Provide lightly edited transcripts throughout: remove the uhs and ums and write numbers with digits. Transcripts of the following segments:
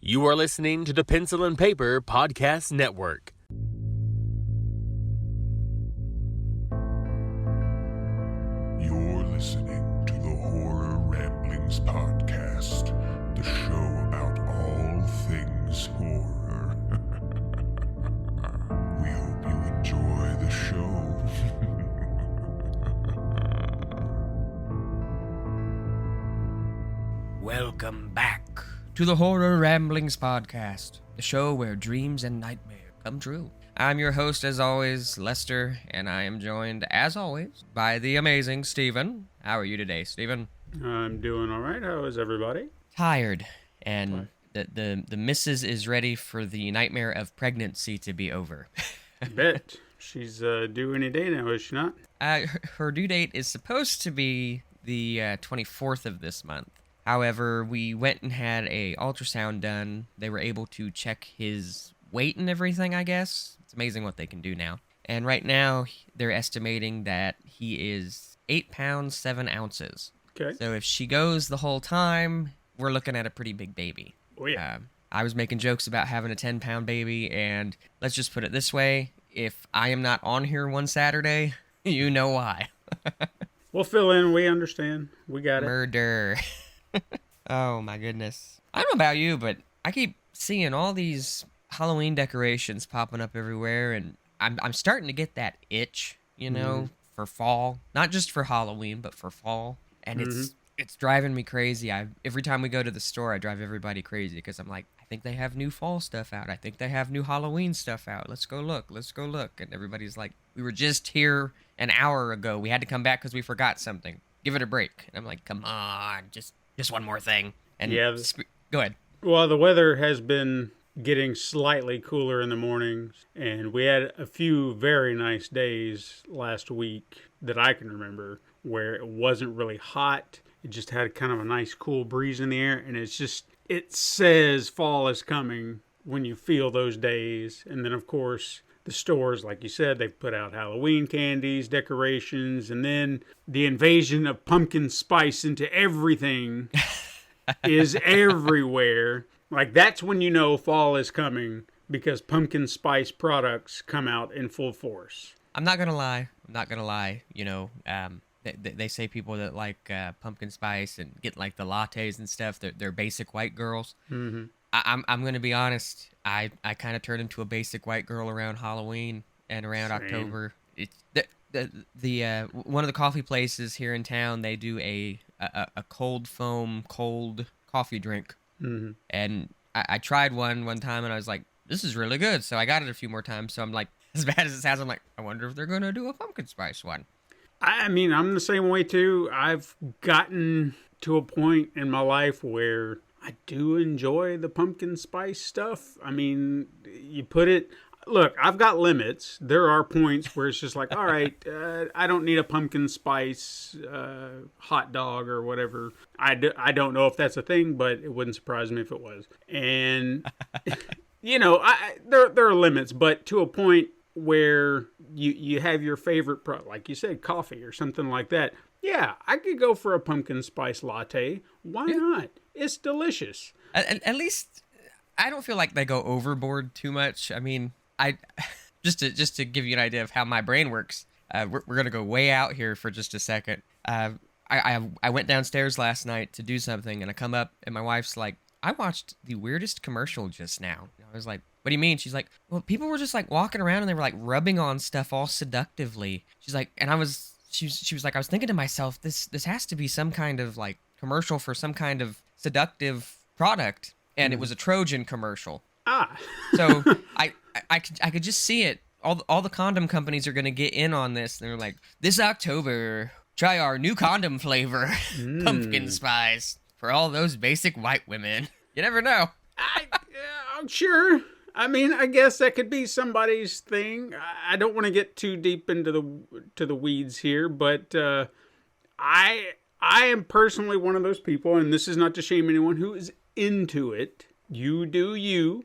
You are listening to the Pencil and Paper Podcast Network. You're listening to the Horror Ramblings Podcast, the show about all things horror. We hope you enjoy the show. Welcome back to the Horror Ramblings Podcast, the show where dreams and nightmares come true. I'm your host, as always, Lester, and I am joined, as always, by the amazing Steven. How are you today, Steven? I'm doing all right. How is everybody? Tired, and the missus is ready for the nightmare of pregnancy to be over. Bet. She's due any day now, is she not? Her due date is supposed to be the 24th of this month. However, we went and had a ultrasound done. They were able to check his weight and everything, I guess. It's amazing what they can do now. And right now, they're estimating that he is 8 pounds, 7 ounces. Okay. So if she goes the whole time, we're looking at a pretty big baby. Oh, yeah. I was making jokes about having a 10-pound baby, and let's just put it this way. If I am not on here one Saturday, you know why. We'll fill in. We understand. We got it. Murder. Oh my goodness. I don't know about you, but I keep seeing all these Halloween decorations popping up everywhere, and I'm starting to get that itch, you know, for fall. Not just for Halloween, but for fall. And it's driving me crazy. Every time we go to the store, I drive everybody crazy because I'm like, I think they have new fall stuff out. I think they have new Halloween stuff out. Let's go look. Let's go look. And everybody's like, we were just here an hour ago. We had to come back because we forgot something. Give it a break. And I'm like, come on, just one more thing. And yeah. Go ahead. Well, the weather has been getting slightly cooler in the mornings, and we had a few very nice days last week that I can remember where it wasn't really hot. It just had kind of a nice cool breeze in the air, and it says fall is coming when you feel those days. And then, of course, the stores, like you said, they've put out Halloween candies, decorations, and then the invasion of pumpkin spice into everything is everywhere. Like, that's when you know fall is coming, because pumpkin spice products come out in full force. I'm not gonna lie. You know, they say people that like pumpkin spice and get like the lattes and stuff, they're basic white girls. Mm-hmm. I'm gonna be honest. I kind of turned into a basic white girl around Halloween and around October. It's the one of the coffee places here in town. They do a cold foam cold coffee drink, and I tried one time and I was like, this is really good. So I got it a few more times. So I'm like, as bad as it sounds, I'm like, I wonder if they're gonna do a pumpkin spice one. I mean, I'm the same way too. I've gotten to a point in my life where I do enjoy the pumpkin spice stuff. I mean, you put it... Look, I've got limits. There are points where it's just like, all right, I don't need a pumpkin spice hot dog or whatever. I don't know if that's a thing, but it wouldn't surprise me if it was. And, you know, there are limits, but to a point where you have your favorite product, like you said, coffee or something like that. Yeah, I could go for a pumpkin spice latte. Why not? It's delicious. At least I don't feel like they go overboard too much. I mean, just to give you an idea of how my brain works, we're gonna go way out here for just a second. I went downstairs last night to do something, and I come up, and my wife's like, I watched the weirdest commercial just now. And I was like, what do you mean? She's like, well, people were just like walking around and they were like rubbing on stuff all seductively. She's like, and she was like, I was thinking to myself, this has to be some kind of like commercial for some kind of seductive product, and it was a Trojan commercial. So I could just see it. All the condom companies are gonna get in on this. They're like, this October, try our new condom flavor, pumpkin spice, for all those basic white women. You never know. I'm sure. I mean, I guess that could be somebody's thing. I don't want to get too deep into the weeds here, but I am personally one of those people, and this is not to shame anyone who is into it. You do you.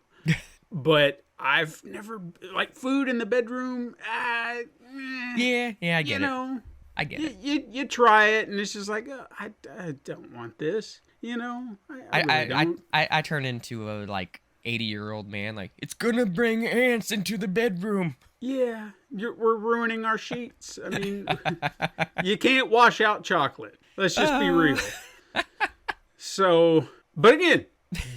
But I've never, like, food in the bedroom. Yeah, I get it. You know, I get it. You try it, and it's just like, I don't want this. you know, I really don't. I turn into a like 80-year-old man. Like, it's gonna bring ants into the bedroom. Yeah, we're ruining our sheets. I mean, you can't wash out chocolate. Let's just be real. So, but again,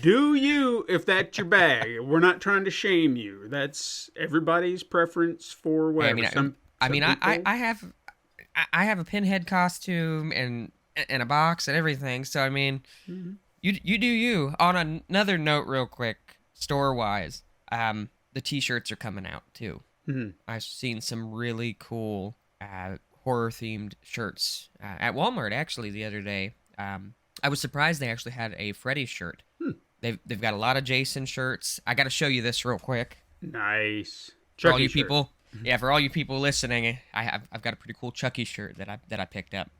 do you if that's your bag? We're not trying to shame you. That's everybody's preference for whatever. I have a pinhead costume and a box and everything. So I mean, you do you. On another note, real quick, store wise, the t-shirts are coming out too. I've seen some really cool horror themed shirts at Walmart actually the other day. I was surprised they actually had a Freddy shirt. They've got a lot of Jason shirts. I got to show you this real quick. Nice. For all you people, yeah, for all you people listening, I've got a pretty cool Chucky shirt that I picked up.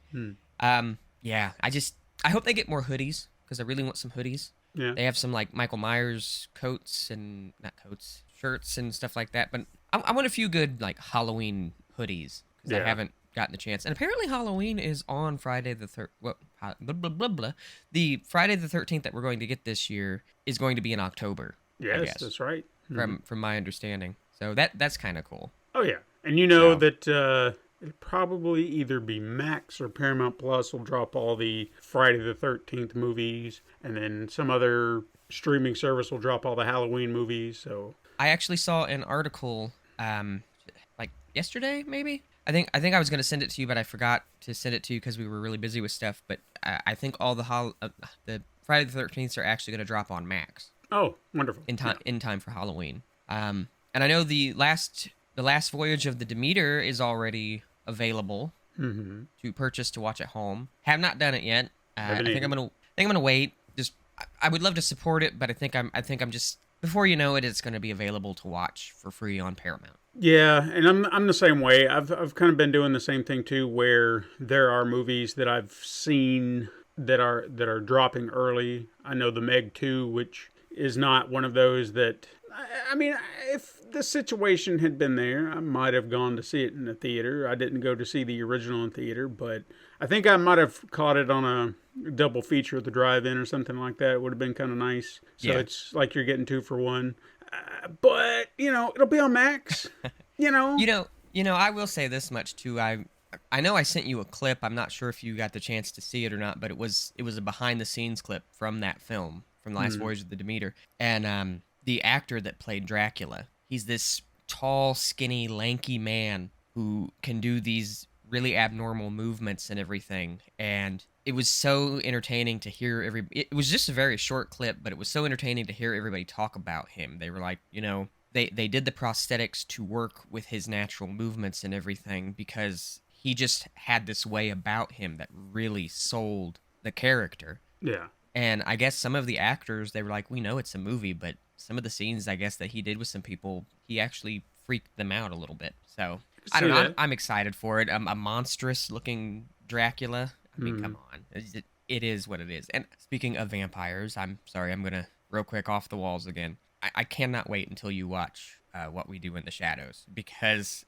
Yeah, I hope they get more hoodies because I really want some hoodies. Yeah. They have some like Michael Myers shirts and stuff like that. But I want a few good like Halloween hoodies because I haven't gotten the chance. And apparently Halloween is on Friday the The Friday the 13th that we're going to get this year is going to be in October. Yes, that's right. From my understanding. So that's kind of cool. Oh yeah, and you know that it'll probably either be Max or Paramount Plus will drop all the Friday the 13th movies, and then some other streaming service will drop all the Halloween movies. So I actually saw an article like yesterday maybe. I think I was going to send it to you, but I forgot to send it to you because we were really busy with stuff. But I think all the Friday the 13th are actually going to drop on Max. Oh, wonderful! In time for Halloween. And I know the last voyage of the Demeter is already available to purchase to watch at home. Have not done it yet. I think I'm gonna wait. Just I would love to support it, but I think I'm just before you know it, it's going to be available to watch for free on Paramount. Yeah, and I'm the same way. I've kind of been doing the same thing too, where there are movies that I've seen that are dropping early. I know the Meg 2, which is not one of those that. I mean, if the situation had been there, I might have gone to see it in the theater. I didn't go to see the original in theater, but I think I might have caught it on a double feature at the drive-in or something like that. It would have been kind of nice. So it's like you're getting 2 for 1. But, it'll be on Max, You know, I will say this much, too. I know I sent you a clip. I'm not sure if you got the chance to see it or not, but it was a behind-the-scenes clip from that film, from The Last Voyage of the Demeter. And the actor that played Dracula, he's this tall, skinny, lanky man who can do these really abnormal movements and everything. And it was so entertaining to hear it was just a very short clip, but it was so entertaining to hear everybody talk about him. They were like, they did the prosthetics to work with his natural movements and everything because he just had this way about him that really sold the character. Yeah. And I guess some of the actors, they were like, we know it's a movie, but some of the scenes, I guess, that he did with some people, he actually freaked them out a little bit. So, I don't know. I'm excited for it. A monstrous-looking Dracula. I mean, come on. It is what it is. And speaking of vampires, I'm sorry, I'm going to real quick off the walls again. I cannot wait until you watch What We Do in the Shadows because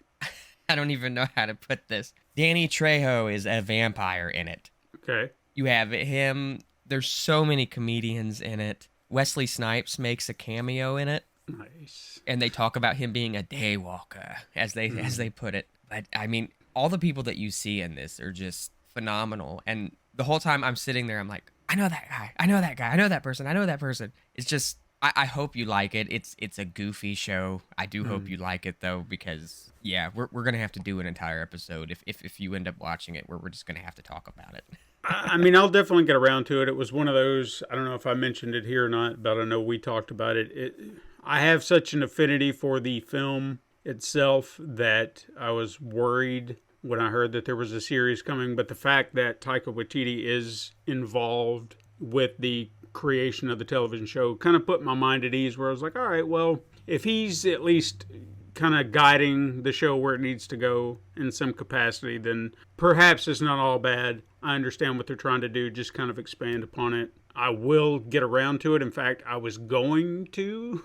I don't even know how to put this. Danny Trejo is a vampire in it. Okay. You have him. There's so many comedians in it. Wesley Snipes makes a cameo in it. Nice. And they talk about him being a daywalker, as they put it. But I mean, all the people that you see in this are just phenomenal. And the whole time I'm sitting there, I'm like, I know that guy. I know that guy. I know that person. I know that person. It's just, I hope you like it. It's a goofy show. I do hope you like it though, because yeah, we're gonna have to do an entire episode if you end up watching it, where we're just gonna have to talk about it. I mean, I'll definitely get around to it. It was one of those, I don't know if I mentioned it here or not, but I know we talked about it. I have such an affinity for the film itself that I was worried when I heard that there was a series coming. But the fact that Taika Waititi is involved with the creation of the television show kind of put my mind at ease, where I was like, all right, well, if he's at least kind of guiding the show where it needs to go in some capacity, then perhaps it's not all bad. I understand what they're trying to do, just kind of expand upon it. I will get around to it. In fact, I was going to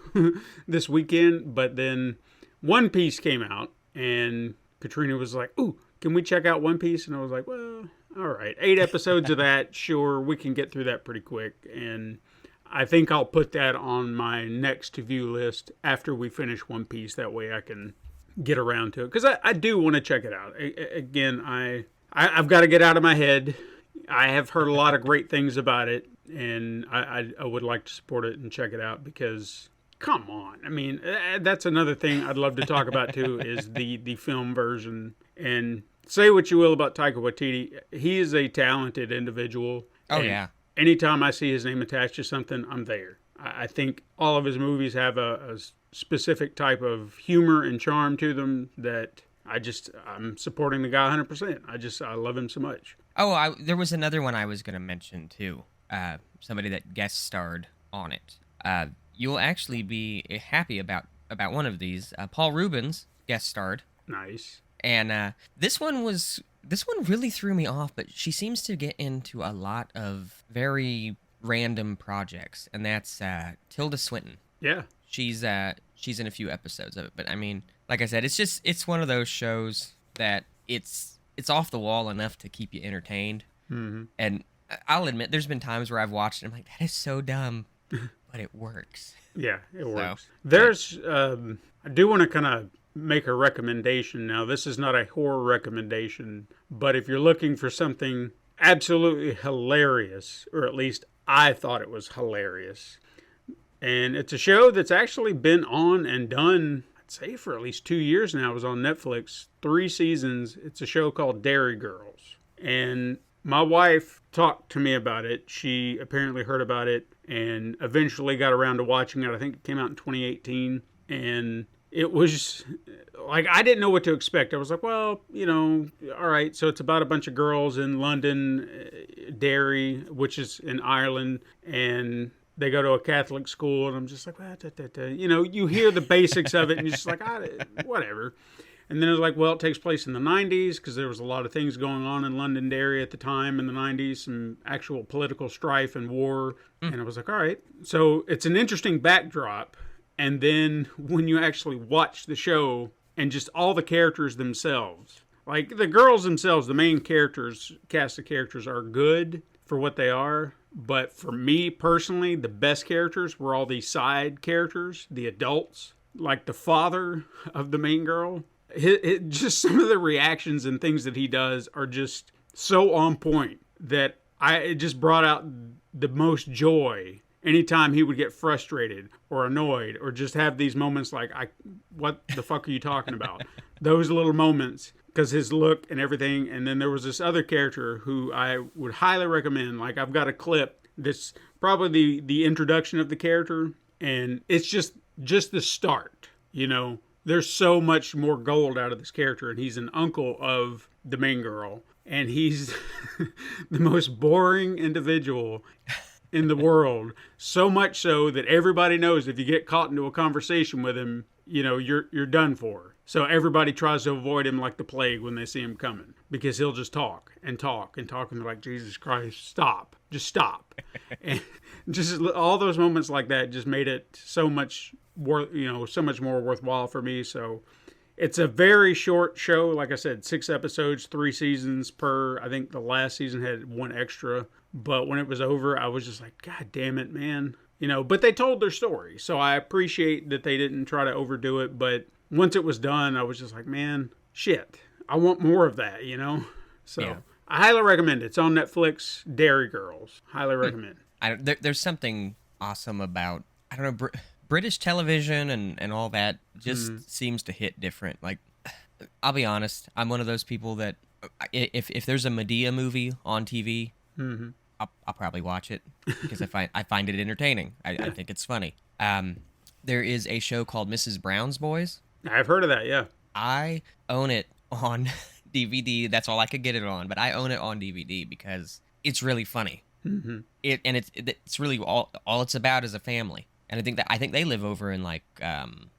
this weekend, but then One Piece came out, and Katrina was like, ooh, can we check out One Piece? And I was like, well, All right. 8 episodes of that, sure, we can get through that pretty quick. And I think I'll put that on my next to-view list after we finish One Piece. That way I can get around to it. Because I do want to check it out. Again, I've got to get out of my head. I have heard a lot of great things about it. And I would like to support it and check it out because... Come on. I mean, that's another thing I'd love to talk about, too, is the film version. And say what you will about Taika Waititi. He is a talented individual. Oh, yeah. Anytime I see his name attached to something, I'm there. I think all of his movies have a specific type of humor and charm to them that I'm supporting the guy 100%. I love him so much. Oh, there was another one I was going to mention, too. Somebody that guest starred on it. You'll actually be happy about one of these. Paul Rubens guest starred. Nice. And this one really threw me off, but she seems to get into a lot of very random projects, and that's Tilda Swinton. Yeah. She's in a few episodes of it, but I mean, like I said, it's one of those shows that it's off the wall enough to keep you entertained. Mm-hmm. And I'll admit, there's been times where I've watched it, I'm like, that is so dumb. But it works. Yeah, it works. There's, I do want to kind of make a recommendation now. This is not a horror recommendation, but if you're looking for something absolutely hilarious, or at least I thought it was hilarious, and it's a show that's actually been on and done, I'd say for at least 2 years now. It was on Netflix, 3 seasons. It's a show called Dairy Girls. And my wife talked to me about it. She apparently heard about it and eventually got around to watching it. I think it came out in 2018. And it was like, I didn't know what to expect. I was like, well, all right. So it's about a bunch of girls in London, Derry, which is in Ireland. And they go to a Catholic school. And I'm just like, you hear the basics of it. And you're just like, whatever. And then it was like, well, it takes place in the 90s because there was a lot of things going on in Londonderry at the time in the 90s, some actual political strife and war. And I was like, all right. So it's an interesting backdrop. And then when you actually watch the show and just all the characters themselves, like the girls themselves, the main characters, cast of characters are good for what they are. But for me personally, the best characters were all these side characters, the adults, like the father of the main girl. Just some of the reactions and things that he does are just so on point that it just brought out the most joy anytime he would get frustrated or annoyed or just have these moments like, what the fuck are you talking about? Those little moments, because his look and everything. And then there was this other character who I would highly recommend. Like, I've got a clip that's probably the introduction of the character, and it's just the start, There's so much more gold out of this character, and he's an uncle of the main girl, and he's the most boring individual in the world. So much so that everybody knows if you get caught into a conversation with him, you're done for. So everybody tries to avoid him like the plague when they see him coming, because he'll just talk and talk and talk, and they're like, Jesus Christ, stop, just stop. And just all those moments like that just made it so much so much more worthwhile for me. So it's a very short show. Like I said, 6 episodes, 3 seasons per. I think the last season had 1 extra. But when it was over, I was just like, God damn it, man. But they told their story. So I appreciate that they didn't try to overdo it. But once it was done, I was just like, man, shit. I want more of that, So yeah. I highly recommend it. It's on Netflix, Dairy Girls. Highly recommend. There's something awesome about, I don't know, British television and all that just seems to hit different. Like, I'll be honest, I'm one of those people that if there's a Medea movie on TV, I'll probably watch it because I find it entertaining. I think it's funny. There is a show called Mrs. Brown's Boys. I've heard of that, yeah. I own it on DVD. That's all I could get it on, but I own it on DVD because it's really funny. Mm-hmm. It's really all it's about is a family. And I think they live over in like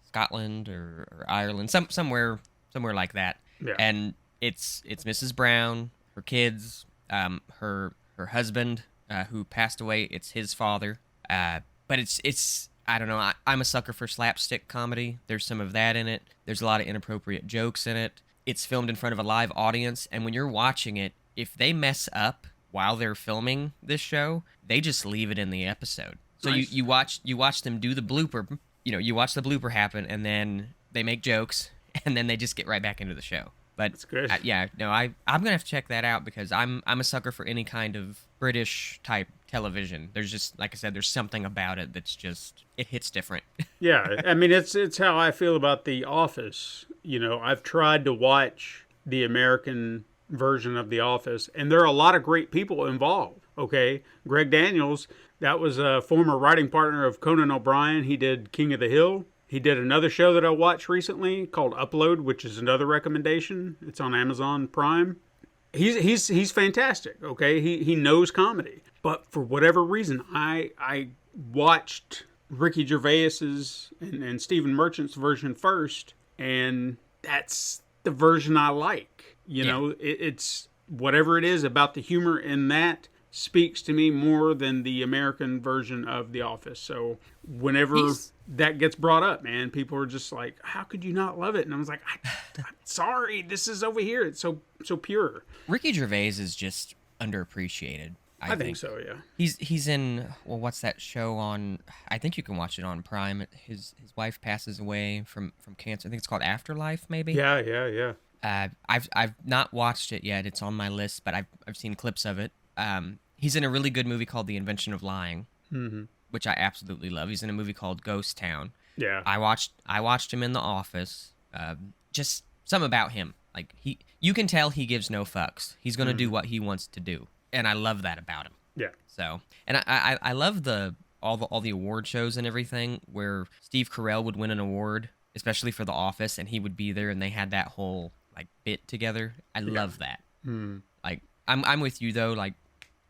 Scotland or Ireland, somewhere like that. Yeah. And it's Mrs. Brown, her kids, her husband who passed away. It's his father. But it's I don't know. I'm a sucker for slapstick comedy. There's some of that in it. There's a lot of inappropriate jokes in it. It's filmed in front of a live audience, and when you're watching it, if they mess up while they're filming this show, they just leave it in the episode. So Nice. you watch them do the blooper. You watch the blooper happen, and then they make jokes, and then they just get right back into the show. But That's good. I'm gonna have to check that out because I'm a sucker for any kind of British type television. There's just, like I said, there's something about it that's just, it hits different. Yeah, I mean, it's how I feel about The Office. I've tried to watch the American version of The Office, and there are a lot of great people involved. Okay, Greg Daniels, that was a former writing partner of Conan O'Brien. He did King of the Hill. He did another show that I watched recently called Upload, which is another recommendation. It's on Amazon Prime. He's fantastic. Okay, he knows comedy, but for whatever reason, I watched Ricky Gervais's and Stephen Merchant's version first, and that's the version I like. It's whatever it is about the humor in that speaks to me more than the American version of The Office. So whenever that gets brought up, man, people are just like, how could you not love it? And I was like, I'm sorry, this is over here. It's so pure. Ricky Gervais is just underappreciated. I think so, yeah. He's in, well, what's that show on? I think you can watch it on Prime. His wife passes away from cancer. I think it's called Afterlife, maybe. Yeah. I've not watched it yet. It's on my list, but I've seen clips of it. He's in a really good movie called The Invention of Lying, which I absolutely love. He's in a movie called Ghost Town. Yeah. I watched him in The Office. Just something about him. Like, you can tell he gives no fucks. He's gonna do what he wants to do, and I love that about him. Yeah. So, and I love all the award shows and everything where Steve Carell would win an award, especially for The Office, and he would be there, and they had that whole like bit together. I love that. Like, I'm with you though. Like,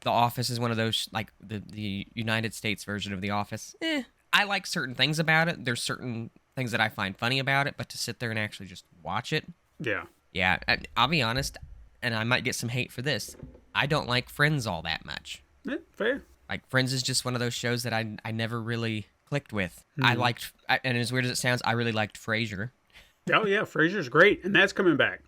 The Office is one of those, like the United States version of The Office. I like certain things about it. There's certain things that I find funny about it, but to sit there and actually just watch it. Yeah, I'll be honest, and I might get some hate for this. I don't like Friends all that much. Yeah, fair. Like, Friends is just one of those shows that I never really clicked with. And as weird as it sounds, I really liked Frasier. Oh yeah, Frasier's great, and that's coming back.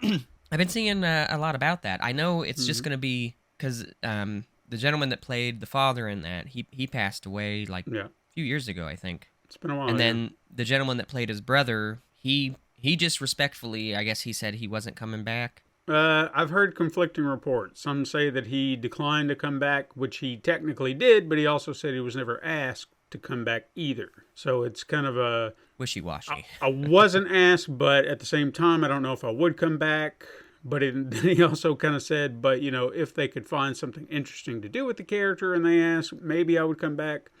I've been seeing a lot about that. I know it's just going to be because the gentleman that played the father in that, he passed away like a few years ago, I think. It's been a while. And then the gentleman that played his brother, he just respectfully, I guess he said he wasn't coming back. I've heard conflicting reports. Some say that he declined to come back, which he technically did, but he also said he was never asked to come back either. So it's kind of a wishy-washy. I wasn't asked, but at the same time, I don't know if I would come back. But then he also kind of said, but if they could find something interesting to do with the character and they asked, maybe I would come back.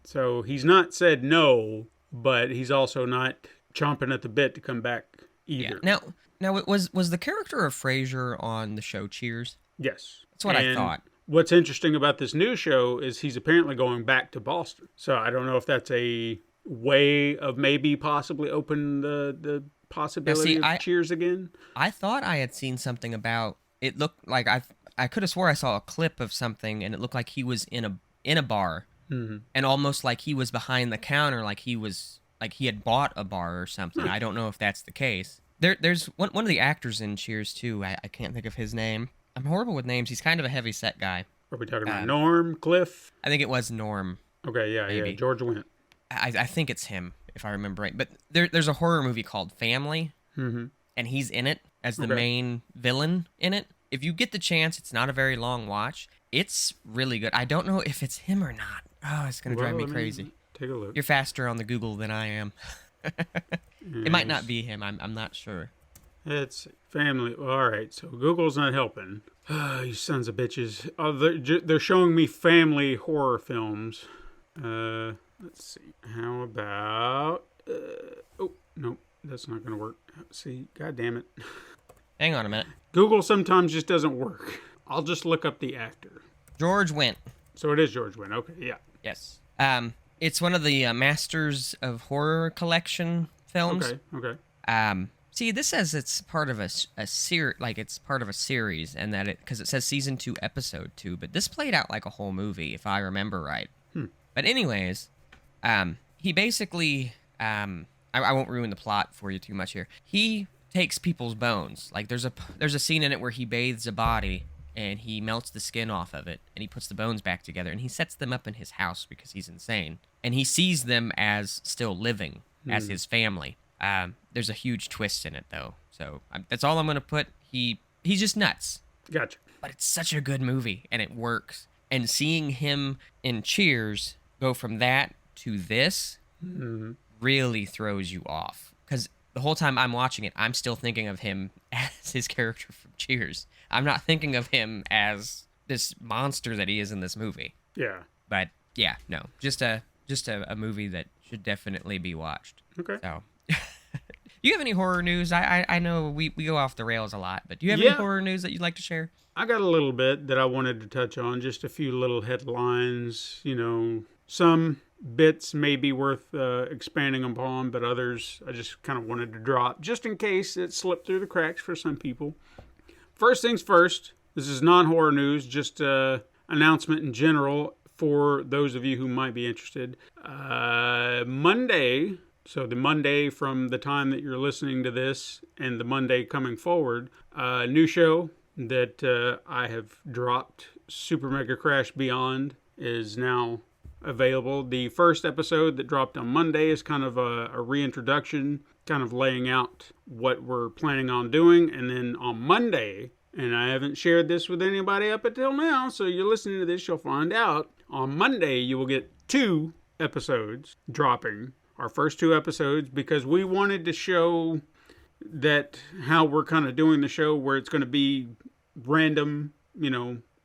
So he's not said no, but he's also not chomping at the bit to come back either. Yeah. Now, was the character of Frasier on the show Cheers? Yes. That's what I thought. What's interesting about this new show is he's apparently going back to Boston. So I don't know if that's a way of maybe possibly open the possibility of Cheers again. I thought I had seen something about it. Looked like I could have swore I saw a clip of something, and it looked like he was in a bar, and almost like he was behind the counter, like he had bought a bar or something. I don't know if that's the case. There's one of the actors in Cheers too. I can't think of his name. I'm horrible with names. He's kind of a heavy set guy. Are we talking about Norm, Cliff? I think it was Norm. Okay, yeah, George Wendt. I think it's him, if I remember right. But there's a horror movie called Family, and he's in it as the main villain in it. If you get the chance, it's not a very long watch. It's really good. I don't know if it's him or not. Oh, it's going to drive me crazy. Take a look. You're faster on the Google than I am. It might not be him. I'm not sure. It's Family. All right, so Google's not helping. You sons of bitches. Oh, they're showing me family horror films. Let's see. How about... oh, nope. That's not going to work. See, god damn it. Hang on a minute. Google sometimes just doesn't work. I'll just look up the actor. George Wendt. So it is George Wendt. Okay, yeah. Yes. It's one of the Masters of Horror collection films. Okay. See, this says it's part of a series, like it's part of a series, and that because it says season 2, episode 2, but this played out like a whole movie, if I remember right. But anyways, he basically, I won't ruin the plot for you too much here. He takes people's bones. Like there's a scene in it where he bathes a body and he melts the skin off of it and he puts the bones back together and he sets them up in his house because he's insane. And he sees them as still living, as his family. There's a huge twist in it though. So that's all I'm going to put. He's just nuts. Gotcha. But it's such a good movie and it works. And seeing him in Cheers go from that to this really throws you off. Because the whole time I'm watching it, I'm still thinking of him as his character from Cheers. I'm not thinking of him as this monster that he is in this movie. Yeah. But yeah, no, just a movie that should definitely be watched. Okay. So, you have any horror news? I know we go off the rails a lot, but do you have any horror news that you'd like to share? I got a little bit that I wanted to touch on, just a few little headlines, some bits may be worth expanding upon, but others I just kind of wanted to drop, just in case it slipped through the cracks for some people. First things first, this is non-horror news, just announcement in general for those of you who might be interested. Monday, so the Monday from the time that you're listening to this and the Monday coming forward, new show that I have dropped, Super Mega Crash Beyond, is now available. The first episode that dropped on Monday is kind of a reintroduction, kind of laying out what we're planning on doing. And then on Monday, and I haven't shared this with anybody up until now, so you're listening to this, you'll find out. On Monday, you will get 2 episodes dropping, our first 2 episodes, because we wanted to show that how we're kind of doing the show, where it's going to be random,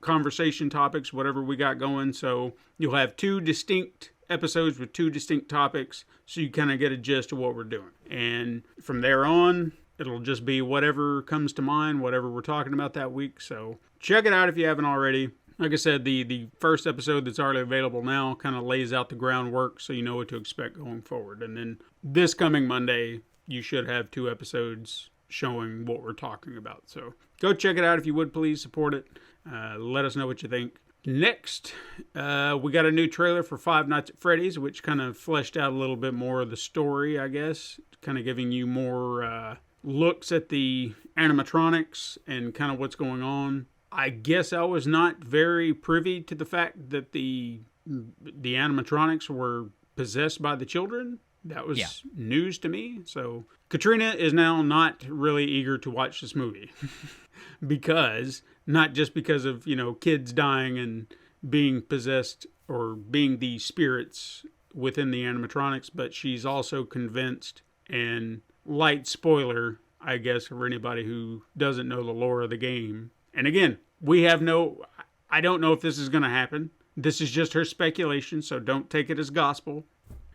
conversation topics, whatever we got going. So you'll have 2 distinct episodes with 2 distinct topics, so you kind of get a gist of what we're doing. And from there on, it'll just be whatever comes to mind, whatever we're talking about that week. So check it out if you haven't already. Like I said, the first episode that's already available now kind of lays out the groundwork so you know what to expect going forward. And then this coming Monday, you should have 2 episodes showing what we're talking about. So go check it out if you would, please support it. Let us know what you think. Next, we got a new trailer for Five Nights at Freddy's, which kind of fleshed out a little bit more of the story, I guess. Kind of giving you more looks at the animatronics and kind of what's going on. I guess I was not very privy to the fact that the animatronics were possessed by the children. That was news to me. So Katrina is now not really eager to watch this movie because not just because of, kids dying and being possessed or being the spirits within the animatronics, but she's also convinced, and light spoiler, I guess, for anybody who doesn't know the lore of the game. And again, I don't know if this is going to happen. This is just her speculation, so don't take it as gospel.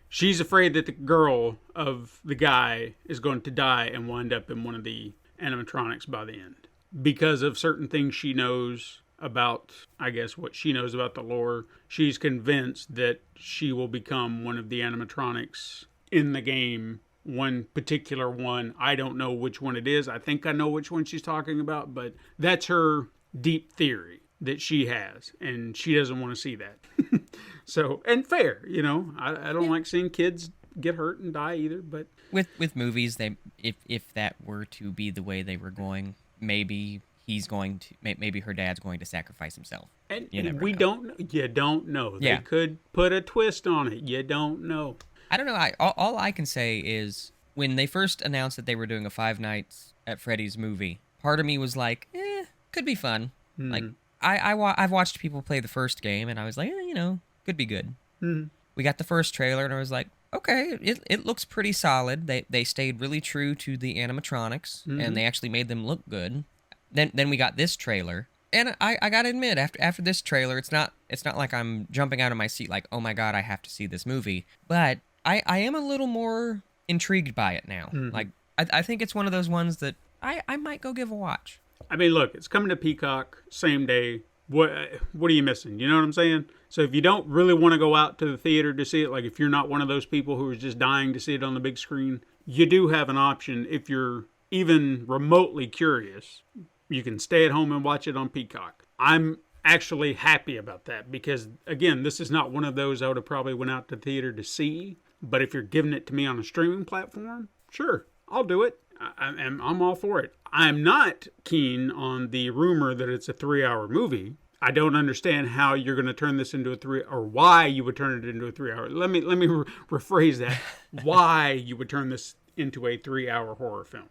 She's afraid that the girl of the guy is going to die and wind up in one of the animatronics by the end. Because of certain things she knows about, I guess, what she knows about the lore, she's convinced that she will become one of the animatronics in the game. One particular one. I don't know which one it is. I think I know which one she's talking about, but that's her deep theory that she has, and she doesn't want to see that. So, and fair, I don't like seeing kids get hurt and die either, but with movies, if that were to be the way they were going, maybe her dad's going to sacrifice himself. And you don't know. They could put a twist on it. You don't know. I don't know. All I can say is when they first announced that they were doing a Five Nights at Freddy's movie, part of me was like, could be fun. Mm-hmm. Like I've watched people play the first game, and I was like, could be good. Mm-hmm. We got the first trailer, and I was like, okay, it looks pretty solid. They stayed really true to the animatronics, and they actually made them look good. Then we got this trailer, and I gotta admit, after this trailer, it's not like I'm jumping out of my seat like, oh my god, I have to see this movie. But I am a little more intrigued by it now. Mm-hmm. Like I think it's one of those ones that I might go give a watch. I mean, look, it's coming to Peacock same day. What are you missing? You know what I'm saying? So if you don't really want to go out to the theater to see it, like if you're not one of those people who is just dying to see it on the big screen, you do have an option. If you're even remotely curious, you can stay at home and watch it on Peacock. I'm actually happy about that because, again, this is not one of those I would have probably went out to the theater to see. But if you're giving it to me on a streaming platform, sure, I'll do it. I'm all for it. I'm not keen on the rumor that it's a 3-hour movie. I don't understand how you're going to turn this into or why you would turn it into a 3-hour. Let me rephrase that. Why you would turn this into a 3-hour horror film?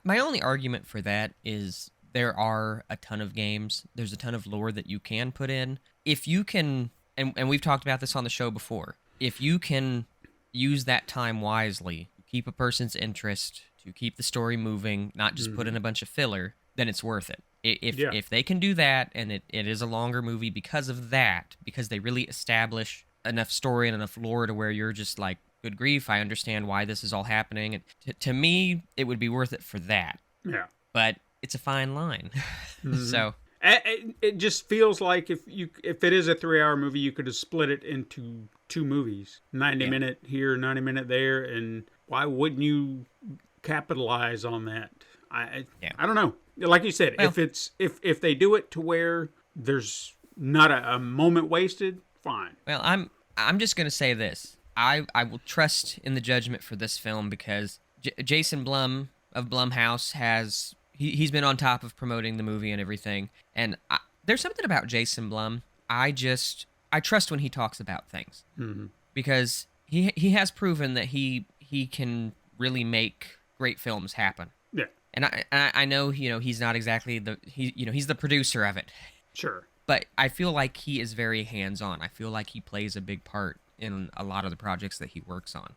My only argument for that is there are a ton of games. There's a ton of lore that you can put in. If you can, and we've talked about this on the show before, if you can use that time wisely, keep a person's interest, to keep the story moving, not just put in a bunch of filler, then it's worth it. If they can do that, and it is a longer movie because of that, because they really establish enough story and enough lore to where you're just like, good grief, I understand why this is all happening. And to me, it would be worth it for that. Yeah. But it's a fine line. So it just feels like if it is a 3-hour movie, you could have split it into 2 movies, 90-minute here, 90-minute there, and why wouldn't you capitalize on that? I don't know. Like you said, well, if they do it to where there's not a moment wasted, fine. Well, I'm just gonna say this. I will trust in the judgment for this film because Jason Blum of Blumhouse he's been on top of promoting the movie and everything. And there's something about Jason Blum. I trust when he talks about things because he has proven that he can really make great films happen. Yeah. And I know, he's not exactly he's the producer of it. Sure. But I feel like he is very hands-on. I feel like he plays a big part in a lot of the projects that he works on.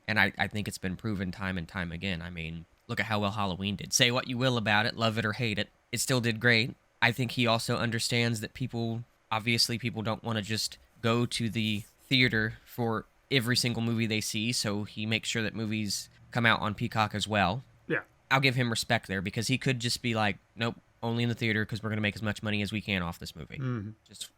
And I think it's been proven time and time again. I mean, look at how well Halloween did. Say what you will about it, love it or hate it, it still did great. I think he also understands that people don't want to just go to the theater for every single movie they see, so he makes sure that movies come out on Peacock as well. Yeah. I'll give him respect there because he could just be like, nope, only in the theater because we're going to make as much money as we can off this movie. Just,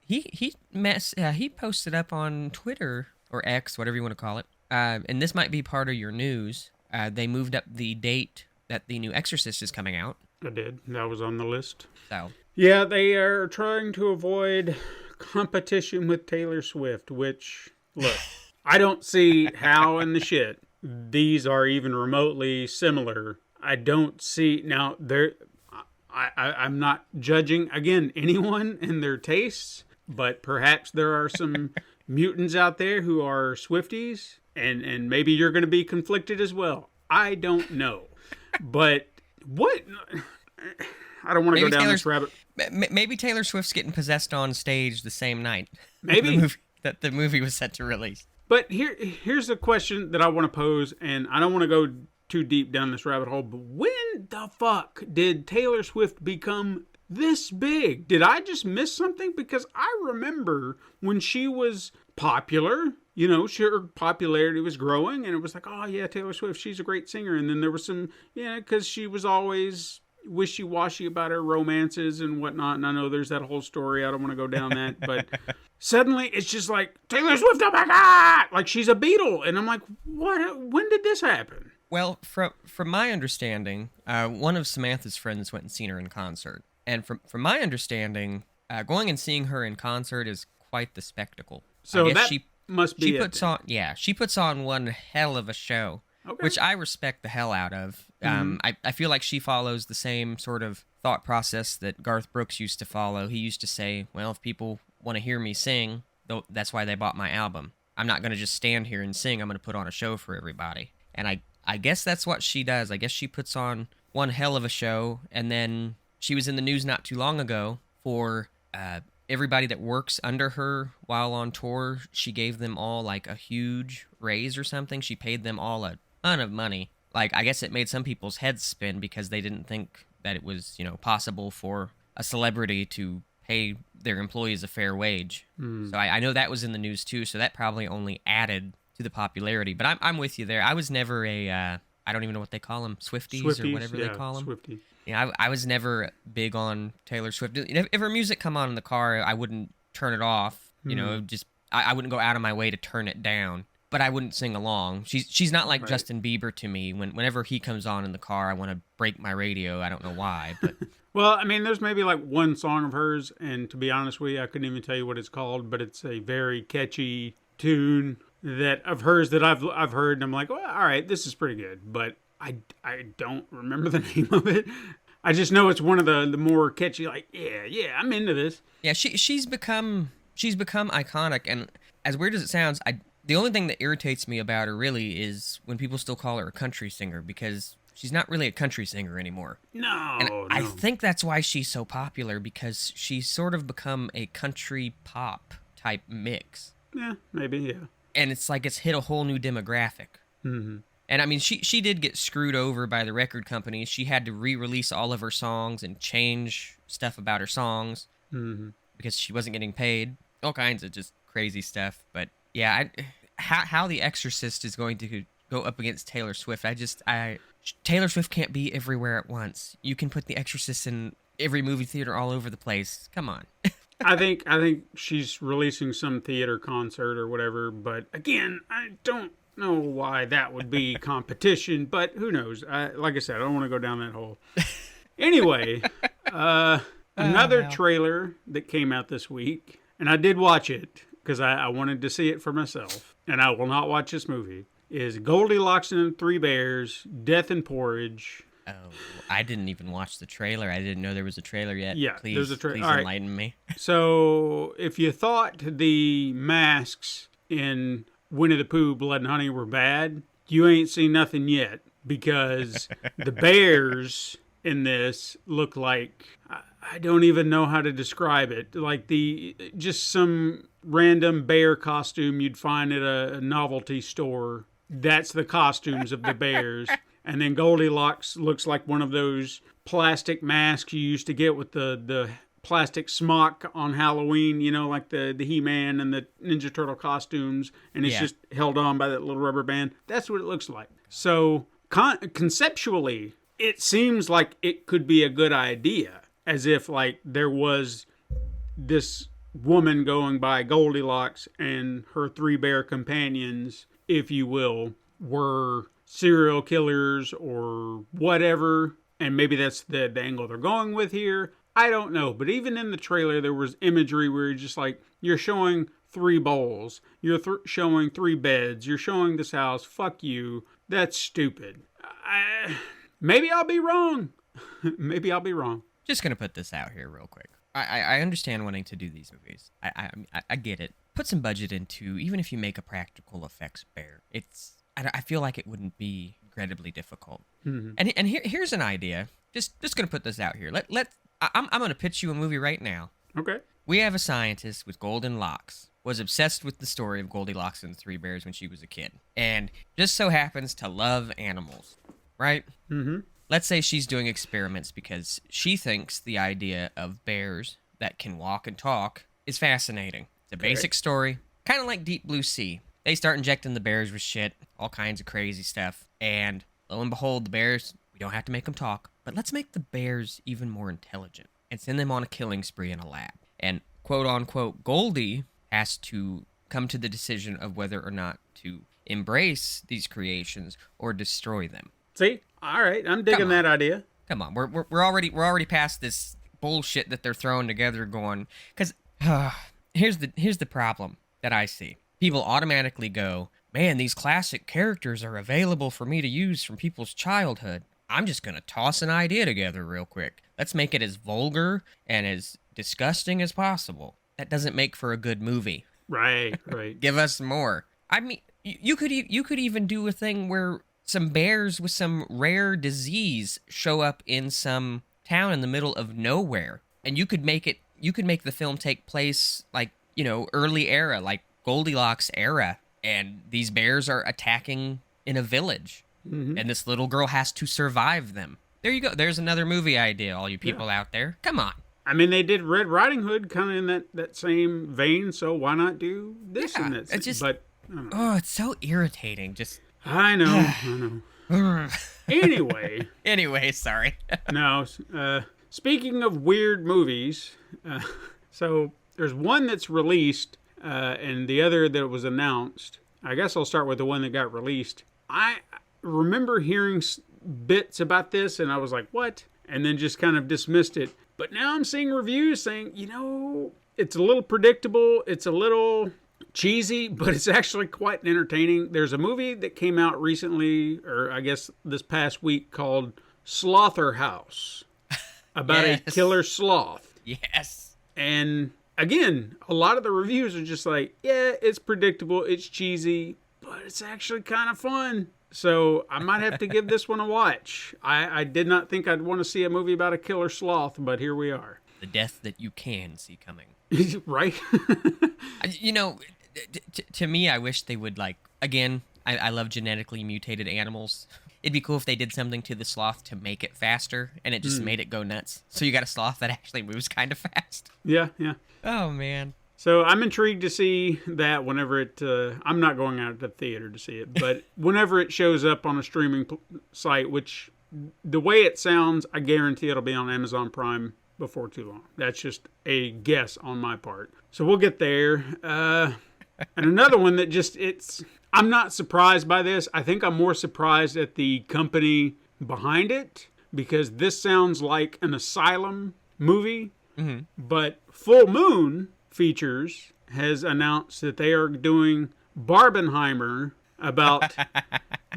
he posted up on Twitter or X, whatever you want to call it, and this might be part of your news. They moved up the date that the new Exorcist is coming out. I did. That was on the list. So. Yeah, they are trying to avoid competition with Taylor Swift, which, look, I don't see how in the shit these are even remotely similar. I don't see... Now, I'm not judging, again, anyone and their tastes, but perhaps there are some mutants out there who are Swifties, and maybe you're going to be conflicted as well. I don't know. But what... I don't want to go down this rabbit. Maybe Taylor Swift's getting possessed on stage the same night. Maybe. the movie was set to release. But here's a question that I want to pose, and I don't want to go too deep down this rabbit hole, but when the fuck did Taylor Swift become this big? Did I just miss something? Because I remember when she was popular, her popularity was growing, and it was like, oh yeah, Taylor Swift, she's a great singer. And then there was some, because she was always wishy-washy about her romances and whatnot, and I know there's that whole story. I don't want to go down that, but suddenly it's just like, Taylor Swift, oh my God! Like, she's a Beatle. And I'm like, what? When did this happen? Well, from my understanding, one of Samantha's friends went and seen her in concert. And from my understanding, going and seeing her in concert is quite the spectacle. So that must be she puts on one hell of a show. Okay. Which I respect the hell out of. I feel like she follows the same sort of thought process that Garth Brooks used to follow. He used to say, well, if people want to hear me sing, that's why they bought my album. I'm not going to just stand here and sing. I'm going to put on a show for everybody. And I guess that's what she does. I guess she puts on one hell of a show. And then she was in the news not too long ago for everybody that works under her while on tour. She gave them all like a huge raise or something. She paid them all a ton of money. Like, I guess it made some people's heads spin because they didn't think that it was, possible for a celebrity to pay their employees a fair wage. So I know that was in the news too, so that probably only added to the popularity. But I'm with you there. I was never a, I don't even know what they call them, Swifties or whatever they call them. Swiftie. Yeah, I was never big on Taylor Swift. If her music come on in the car, I wouldn't turn it off. I wouldn't go out of my way to turn it down. But I wouldn't sing along. She's not like Justin Bieber to me. Whenever he comes on in the car, I want to break my radio. I don't know why, but well, I mean, there's maybe like one song of hers, and to be honest with you, I couldn't even tell you what it's called, but it's a very catchy tune. that of hers that I've heard, and I'm like, well, all right, this is pretty good, but I don't remember the name of it. I just know it's one of the more catchy, like, yeah, I'm into this. Yeah, she's become iconic, and as weird as it sounds, the only thing that irritates me about her really is when people still call her a country singer, because she's not really a country singer anymore. No. I think that's why she's so popular, because she's sort of become a country pop type mix. Yeah, maybe, yeah. And it's like it's hit a whole new demographic. Mm-hmm. And I mean, she did get screwed over by the record companies. She had to re-release all of her songs and change stuff about her songs because she wasn't getting paid. All kinds of just crazy stuff. But yeah, how The Exorcist is going to go up against Taylor Swift, Taylor Swift can't be everywhere at once. You can put The Exorcist in every movie theater all over the place. Come on. I think she's releasing some theater concert or whatever, but again, I don't know why that would be competition, but who knows? Like I said, I don't want to go down that hole. Anyway, another trailer that came out this week, and I did watch it because I wanted to see it for myself, and I will not watch this movie, is Goldilocks and the Three Bears, Death and Porridge. Oh, I didn't even watch the trailer. I didn't know there was a trailer yet. Yeah, please, there's a trailer. Please enlighten me. So, if you thought the masks in Winnie the Pooh, Blood and Honey were bad, you ain't seen nothing yet, because the bears in this look like, I don't even know how to describe it, like just some random bear costume you'd find at a novelty store. That's the costumes of the bears. And then Goldilocks looks like one of those plastic masks you used to get with the plastic smock on Halloween, you know, like the He-Man and the Ninja Turtle costumes, and it's just held on by that little rubber band. That's what it looks like. So conceptually, it seems like it could be a good idea, as if like there was this woman going by Goldilocks and her three bear companions, if you will, were serial killers or whatever, and maybe that's the angle they're going with here. I don't know, but even in the trailer there was imagery where you're just like, you're showing 3 bowls, you're showing 3 beds, you're showing this house, fuck you, that's stupid. Maybe I'll be wrong. Maybe I'll be wrong. Just gonna put this out here real quick. I understand wanting to do these movies. I get it. Put some budget into, even if you make a practical effects bear, I feel like it wouldn't be incredibly difficult. Mm-hmm. And here's an idea. Just gonna put this out here. I'm gonna pitch you a movie right now. Okay. We have a scientist with golden locks, was obsessed with the story of Goldilocks and the Three Bears when she was a kid, and just so happens to love animals, right? Mm-hmm. Let's say she's doing experiments because she thinks the idea of bears that can walk and talk is fascinating. It's a basic story, kind of like Deep Blue Sea. They start injecting the bears with shit, all kinds of crazy stuff, and lo and behold, the bears, we don't have to make them talk, but let's make the bears even more intelligent and send them on a killing spree in a lab. And quote-unquote Goldie has to come to the decision of whether or not to embrace these creations or destroy them. See? All right, I'm digging that idea. Come on, we're already past this bullshit that they're throwing together going, because here's the problem that I see. People automatically go, man, these classic characters are available for me to use from people's childhood. I'm just going to toss an idea together real quick. Let's make it as vulgar and as disgusting as possible. That doesn't make for a good movie. Right. Give us more. I mean, you could even do a thing where some bears with some rare disease show up in some town in the middle of nowhere, and you could make the film take place like, you know, early era, like Goldilocks era, and these bears are attacking in a village, and this little girl has to survive them. There you go. There's another movie idea, all you people out there. Come on. I mean, they did Red Riding Hood kind of in that same vein, so why not do this in that? It's just, but it's so irritating. Just I know. Anyway, sorry. No. Speaking of weird movies, so there's one that's released, and the other that was announced. I guess I'll start with the one that got released. I remember hearing bits about this, and I was like, what? And then just kind of dismissed it. But now I'm seeing reviews saying, you know, it's a little predictable. It's a little cheesy, but it's actually quite entertaining. There's a movie that came out recently, or I guess this past week, called Slaughterhouse, about a killer sloth. Yes. And again, a lot of the reviews are just like, yeah, it's predictable, it's cheesy, but it's actually kind of fun. So I might have to give this one a watch. I did not think I'd want to see a movie about a killer sloth, but here we are. The death that you can see coming. Right? You know, to me, I wish they would, like, again, I love genetically mutated animals. It'd be cool if they did something to the sloth to make it faster, and it just made it go nuts. So you got a sloth that actually moves kind of fast. Yeah. Oh, man. So I'm intrigued to see that whenever it, I'm not going out to the theater to see it, but whenever it shows up on a streaming site, which the way it sounds, I guarantee it'll be on Amazon Prime before too long. That's just a guess on my part. So we'll get there. And another one that just, I'm not surprised by this. I think I'm more surprised at the company behind it, because this sounds like an Asylum movie, but Full Moon Features has announced that they are doing Barbenheimer about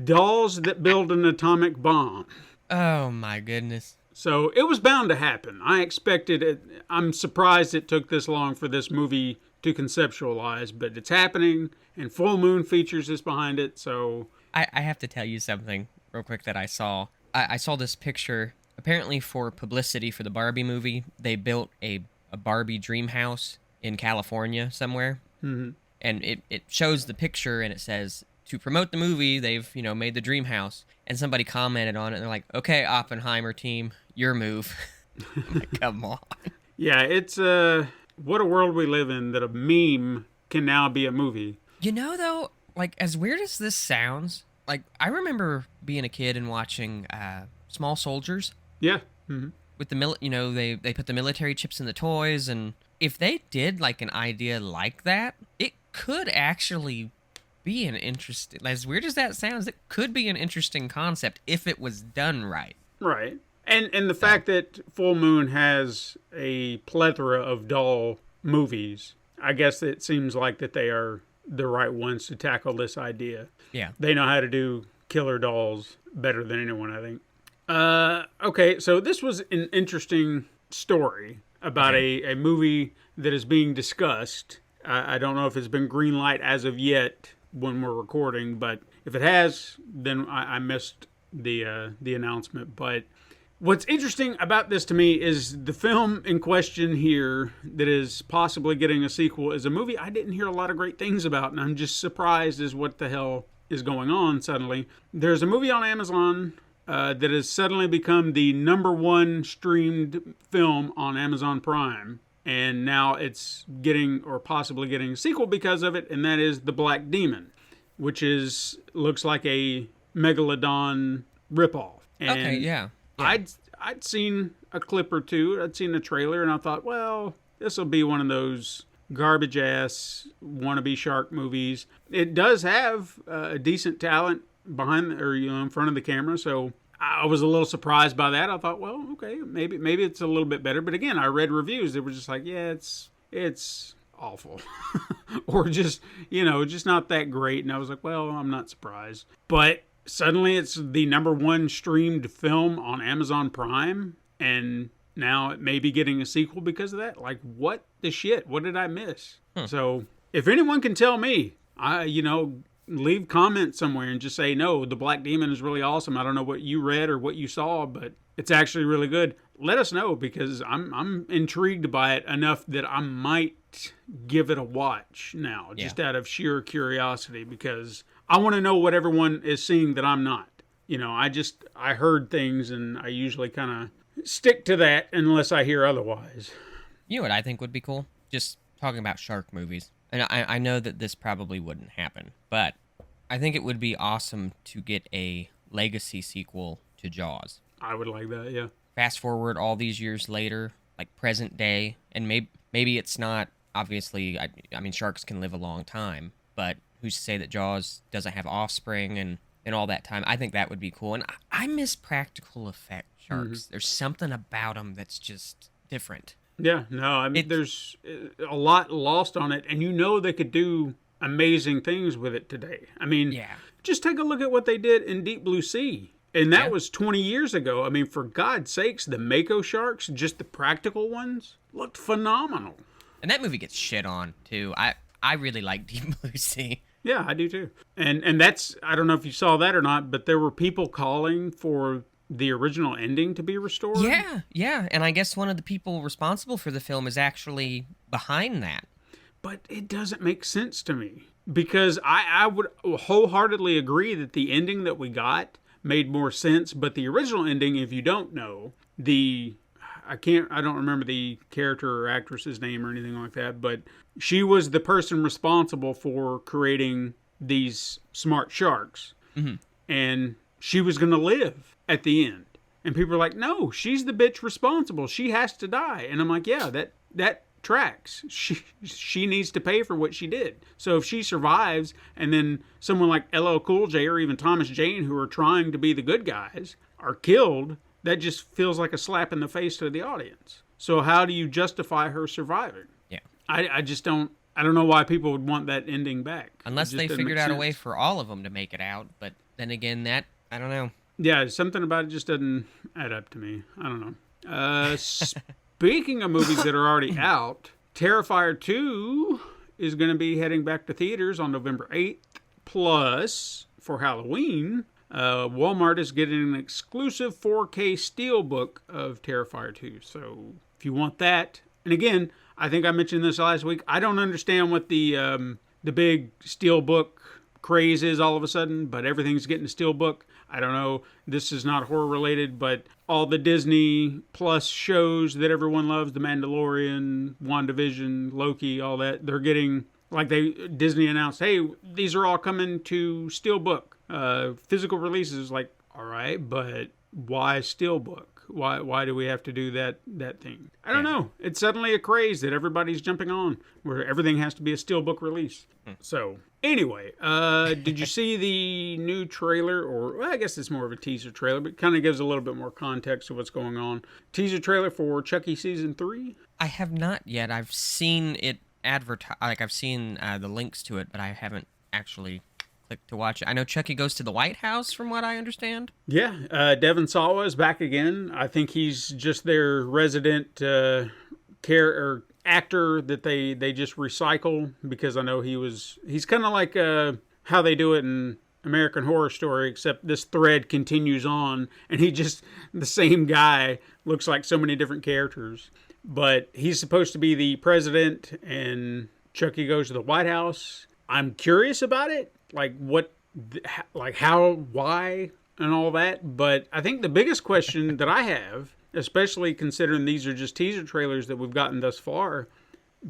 dolls that build an atomic bomb. Oh, my goodness. So it was bound to happen. I expected it. I'm surprised it took this long for this movie to conceptualize, but it's happening, and Full Moon Features is behind it. So I have to tell you something real quick that I saw. I saw this picture. Apparently for publicity for the Barbie movie, they built a Barbie dream house in California somewhere. Mm-hmm. And it shows the picture, and it says, to promote the movie, they've, made the dream house. And somebody commented on it, and they're like, okay, Oppenheimer team, your move. I'm like, come on. Yeah, it's what a world we live in, that a meme can now be a movie. Though, like, as weird as this sounds, like, I remember being a kid and watching Small Soldiers. Yeah. Mm-hmm. With the they put the military chips in the toys, and if they did like an idea like that, it could actually be an interesting, as weird as that sounds, it could be an interesting concept if it was done right. Right. And the fact that Full Moon has a plethora of doll movies, I guess it seems like that they are the right ones to tackle this idea. Yeah. They know how to do killer dolls better than anyone, I think. Okay, so this was an interesting story about a movie that is being discussed. I don't know if it's been greenlight as of yet when we're recording, but if it has, then I missed the announcement. But what's interesting about this to me is the film in question here that is possibly getting a sequel is a movie I didn't hear a lot of great things about, and I'm just surprised as what the hell is going on suddenly. There's a movie on Amazon that has suddenly become the #1 streamed film on Amazon Prime. And now it's getting, or possibly getting, a sequel because of it, and that is The Black Demon, which looks like a Megalodon ripoff. And okay, yeah. I'd seen a clip or two. I'd seen a trailer, and I thought, well, this will be one of those garbage-ass wannabe shark movies. It does have a decent talent behind, or in front of the camera, so I was a little surprised by that. I thought, well, okay, maybe it's a little bit better. But again, I read reviews that were just like, yeah, it's awful, or just just not that great. And I was like, well, I'm not surprised. But suddenly, it's the #1 streamed film on Amazon Prime, and now it may be getting a sequel because of that. Like, what the shit? What did I miss? So, if anyone can tell me, leave comments somewhere and just say, no, The Black Demon is really awesome. I don't know what you read or what you saw, but it's actually really good. Let us know, because I'm intrigued by it enough that I might give it a watch now, just out of sheer curiosity, because I want to know what everyone is seeing that I'm not. I heard things, and I usually kind of stick to that unless I hear otherwise. You know what I think would be cool? Just talking about shark movies. And I know that this probably wouldn't happen, but I think it would be awesome to get a legacy sequel to Jaws. I would like that, yeah. Fast forward all these years later, like present day, and maybe it's not, obviously, I mean, sharks can live a long time, but who's to say that Jaws doesn't have offspring and all that time? I think that would be cool. And I miss practical effect sharks. There's something about them that's just different. Yeah, no, I mean, there's a lot lost on it, and they could do amazing things with it today. I mean, Yeah. just take a look at what they did in Deep Blue Sea. And that Yeah. was 20 years ago. I mean, for God's sakes, the Mako sharks, just the practical ones, looked phenomenal. And that movie gets shit on too. I really like Deep Blue Sea. Yeah, I do too. And that's, I don't know if you saw that or not, but there were people calling for the original ending to be restored. Yeah. And I guess one of the people responsible for the film is actually behind that. But it doesn't make sense to me. Because I would wholeheartedly agree that the ending that we got made more sense. But the original ending, if you don't know, I don't remember the character or actress's name or anything like that, but she was the person responsible for creating these smart sharks. Mm-hmm. And she was going to live at the end. And people are like, no, she's the bitch responsible. She has to die. And I'm like, yeah, that tracks. She needs to pay for what she did. So if she survives, and then someone like LL Cool J or even Thomas Jane, who are trying to be the good guys, are killed, that just feels like a slap in the face to the audience. So how do you justify her surviving? Yeah. I just don't. I don't know why people would want that ending back. Unless they figured out a way for all of them to make it out. But then again, I don't know. Yeah, something about it just doesn't add up to me. I don't know. Speaking of movies that are already out, Terrifier 2 is going to be heading back to theaters on November 8th. Plus, for Halloween, Walmart is getting an exclusive 4K steelbook of Terrifier 2. So if you want that, and again, I think I mentioned this last week, I don't understand what the big steelbook craze is all of a sudden, but everything's getting a steelbook. I don't know, this is not horror related, but all the Disney Plus shows that everyone loves, The Mandalorian, WandaVision, Loki, all that, they're getting, like Disney announced, hey, these are all coming to steelbook. Physical releases, like, all right, but why steelbook? Why do we have to do that thing? I don't know. It's suddenly a craze that everybody's jumping on, where everything has to be a steelbook release. So anyway, did you see the new trailer? Or well, I guess it's more of a teaser trailer, but it kind of gives a little bit more context to what's going on. Teaser trailer for Chucky Season 3? I have not yet. I've seen it advertised. Like I've seen the links to it, but I haven't actually clicked to watch it. I know Chucky goes to the White House, from what I understand. Yeah, Devon Sawa is back again. I think he's just their resident actor that they just recycle, because I know he's kind of like how they do it in American Horror Story, except this thread continues on, and the same guy looks like so many different characters. But he's supposed to be the president, and Chucky goes to the White House. I'm curious about it. How, why, and all that. But I think the biggest question that I have, especially considering these are just teaser trailers that we've gotten thus far,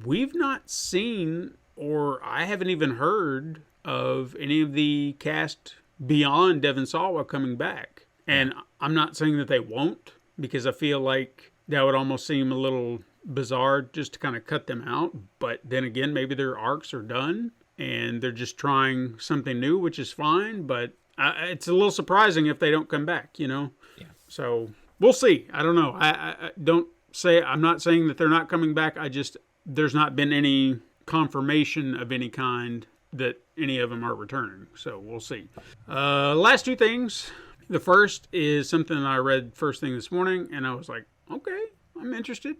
we've not seen, or I haven't even heard of any of the cast beyond Devon Sawa coming back. And I'm not saying that they won't, because I feel like that would almost seem a little bizarre just to kind of cut them out. But then again, maybe their arcs are done and they're just trying something new, which is fine. But it's a little surprising if they don't come back, Yeah. So we'll see. I don't know. I'm not saying that they're not coming back. There's not been any confirmation of any kind that any of them are returning. So we'll see. Last two things. The first is something I read first thing this morning, and I was like, okay, I'm interested.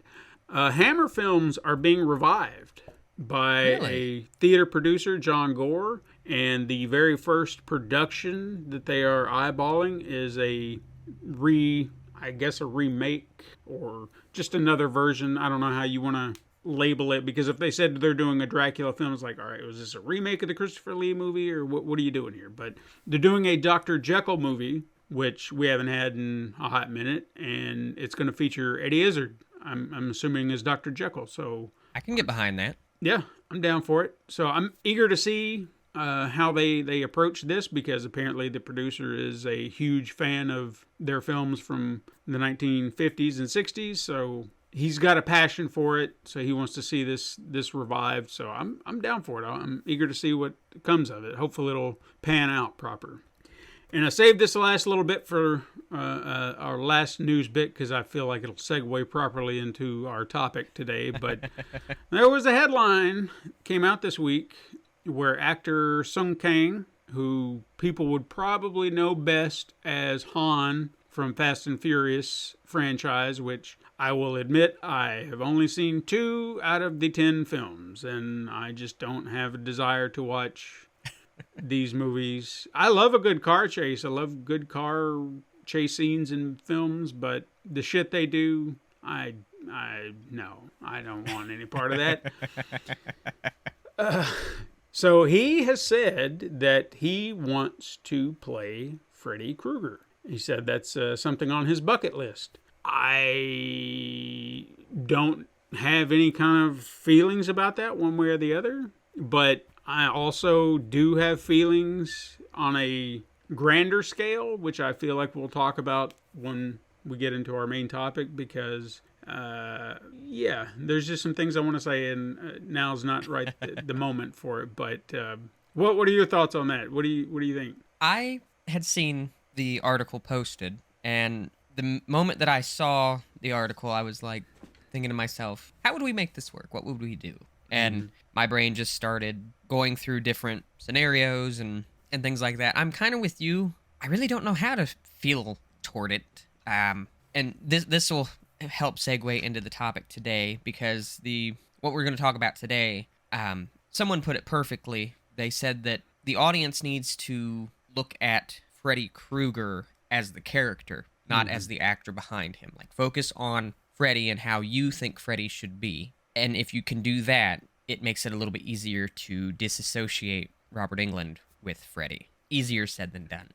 Hammer films are being revived by a theater producer, John Gore, and the very first production that they are eyeballing is a remake or just another version. I don't know how you want to label it, because if they said they're doing a Dracula film, it's like, all right, was this a remake of the Christopher Lee movie, or what are you doing here? But they're doing a Dr. Jekyll movie, which we haven't had in a hot minute, and it's going to feature Eddie Izzard, I'm assuming, as Dr. Jekyll. So I can get behind that. Yeah, I'm down for it. So I'm eager to see how they approach this, because apparently the producer is a huge fan of their films from the 1950s and 60s. So he's got a passion for it. So he wants to see this revived. So I'm down for it. I'm eager to see what comes of it. Hopefully it'll pan out proper. And I saved this last little bit for our last news bit because I feel like it'll segue properly into our topic today. But there was a headline came out this week where actor Sung Kang, who people would probably know best as Han from Fast and Furious franchise, which I will admit I have only seen 2 out of the 10 films, and I just don't have a desire to watch these movies. I love a good car chase. I love good car chase scenes in films, but the shit they do, no, I don't want any part of that. So he has said that he wants to play Freddy Krueger. He said that's something on his bucket list. I don't have any kind of feelings about that one way or the other, but I also do have feelings on a grander scale, which I feel like we'll talk about when we get into our main topic, because there's just some things I want to say, and now's not right the moment for it. But what are your thoughts on that? What do you think? I had seen the article posted, and the moment that I saw the article, I was like thinking to myself, how would we make this work? What would we do? And my brain just started going through different scenarios and things like that. I'm kind of with you. I really don't know how to feel toward it. And this will help segue into the topic today, because what we're going to talk about today, someone put it perfectly. They said that the audience needs to look at Freddy Krueger as the character, not as the actor behind him. Like, focus on Freddy and how you think Freddy should be. And if you can do that, it makes it a little bit easier to disassociate Robert Englund with Freddy. Easier said than done.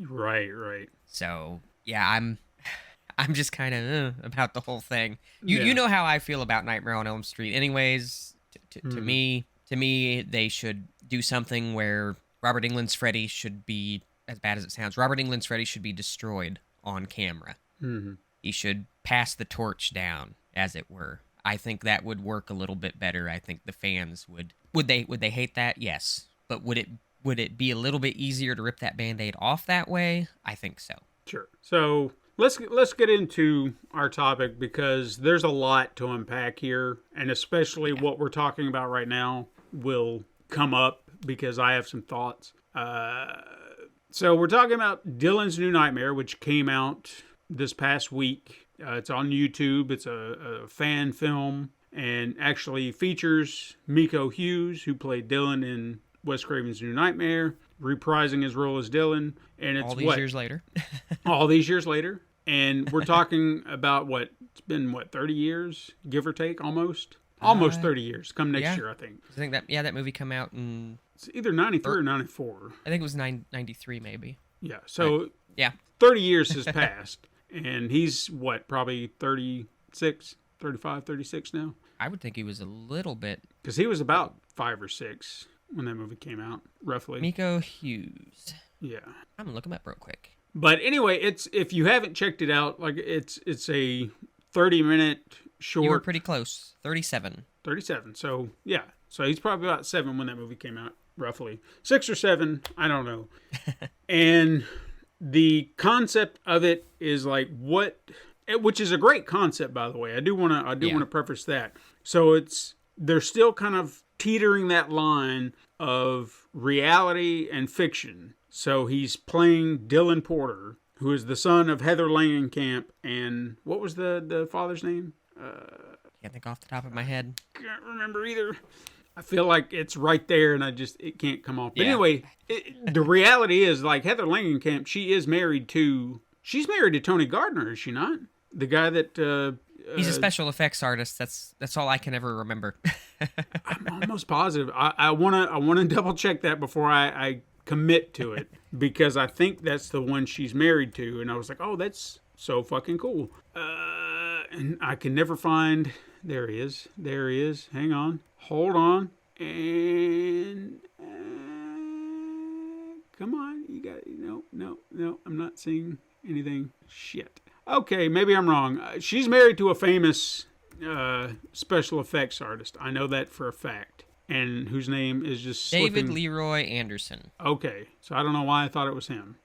Right. So, yeah, I'm just kind of about the whole thing. You know how I feel about Nightmare on Elm Street. Anyways, to me, they should do something where Robert Englund's Freddy should be, as bad as it sounds, Robert Englund's Freddy should be destroyed on camera. Mm-hmm. He should pass the torch down, as it were. I think that would work a little bit better. I think the fans would they hate that? Yes. But would it be a little bit easier to rip that Band-Aid off that way? I think so. Sure. So let's get into our topic, because there's a lot to unpack here, and especially what we're talking about right now will come up because I have some thoughts. So we're talking about Dylan's New Nightmare, which came out this past week. It's on YouTube. It's a fan film, and actually features Miko Hughes, who played Dylan in Wes Craven's New Nightmare, reprising his role as Dylan. And it's all these years later. All these years later. And we're talking about it's been 30 years, give or take, almost 30 years. Come next year, I think. I think that movie come out in, it's either 93 or 94. I think it was 93 maybe. Yeah. So right. Yeah. 30 years has passed. And he's, probably 36, 35, 36 now? I would think he was a little bit. Because he was about 5 or 6 when that movie came out, roughly. Miko Hughes. Yeah. I'm going to look him up real quick. But anyway, if you haven't checked it out, it's a 30-minute short. You were pretty close. 37. 37. So, yeah. So he's probably about 7 when that movie came out, roughly. 6 or 7, I don't know. And the concept of it is which is a great concept, by the way. I do want to preface that. So they're still kind of teetering that line of reality and fiction. So he's playing Dylan Porter, who is the son of Heather Langenkamp, and what was the father's name? Can't think off the top of my head. Can't remember either. I feel like it's right there, and it can't come off. But anyway, the reality is, Heather Langenkamp, she's married to Tony Gardner, is she not? The guy that he's a special effects artist. That's all I can ever remember. I'm almost positive. I wanna double check that before I commit to it, because I think that's the one she's married to, and I was like, oh, that's so fucking cool. And I can never find. There he is. Hang on. Hold on. And come on. You got no. I'm not seeing anything. Shit. Okay, maybe I'm wrong. She's married to a famous special effects artist. I know that for a fact. And whose name is just David slipping. Leroy Anderson. Okay, so I don't know why I thought it was him.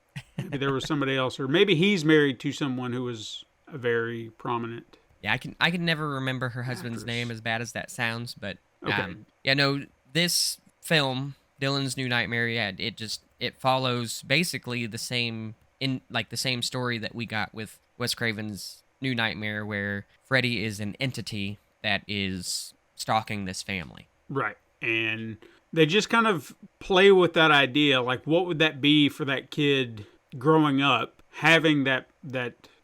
Maybe there was somebody else, or maybe he's married to someone who was a very prominent. Yeah, I can never remember her husband's Actress. name, as bad as that sounds, but Okay. yeah, no, this film, Dylan's New Nightmare, yeah, it follows basically the same story that we got with Wes Craven's New Nightmare, where Freddy is an entity that is stalking this family. Right. And they just kind of play with that idea, like what would that be for that kid growing up, having that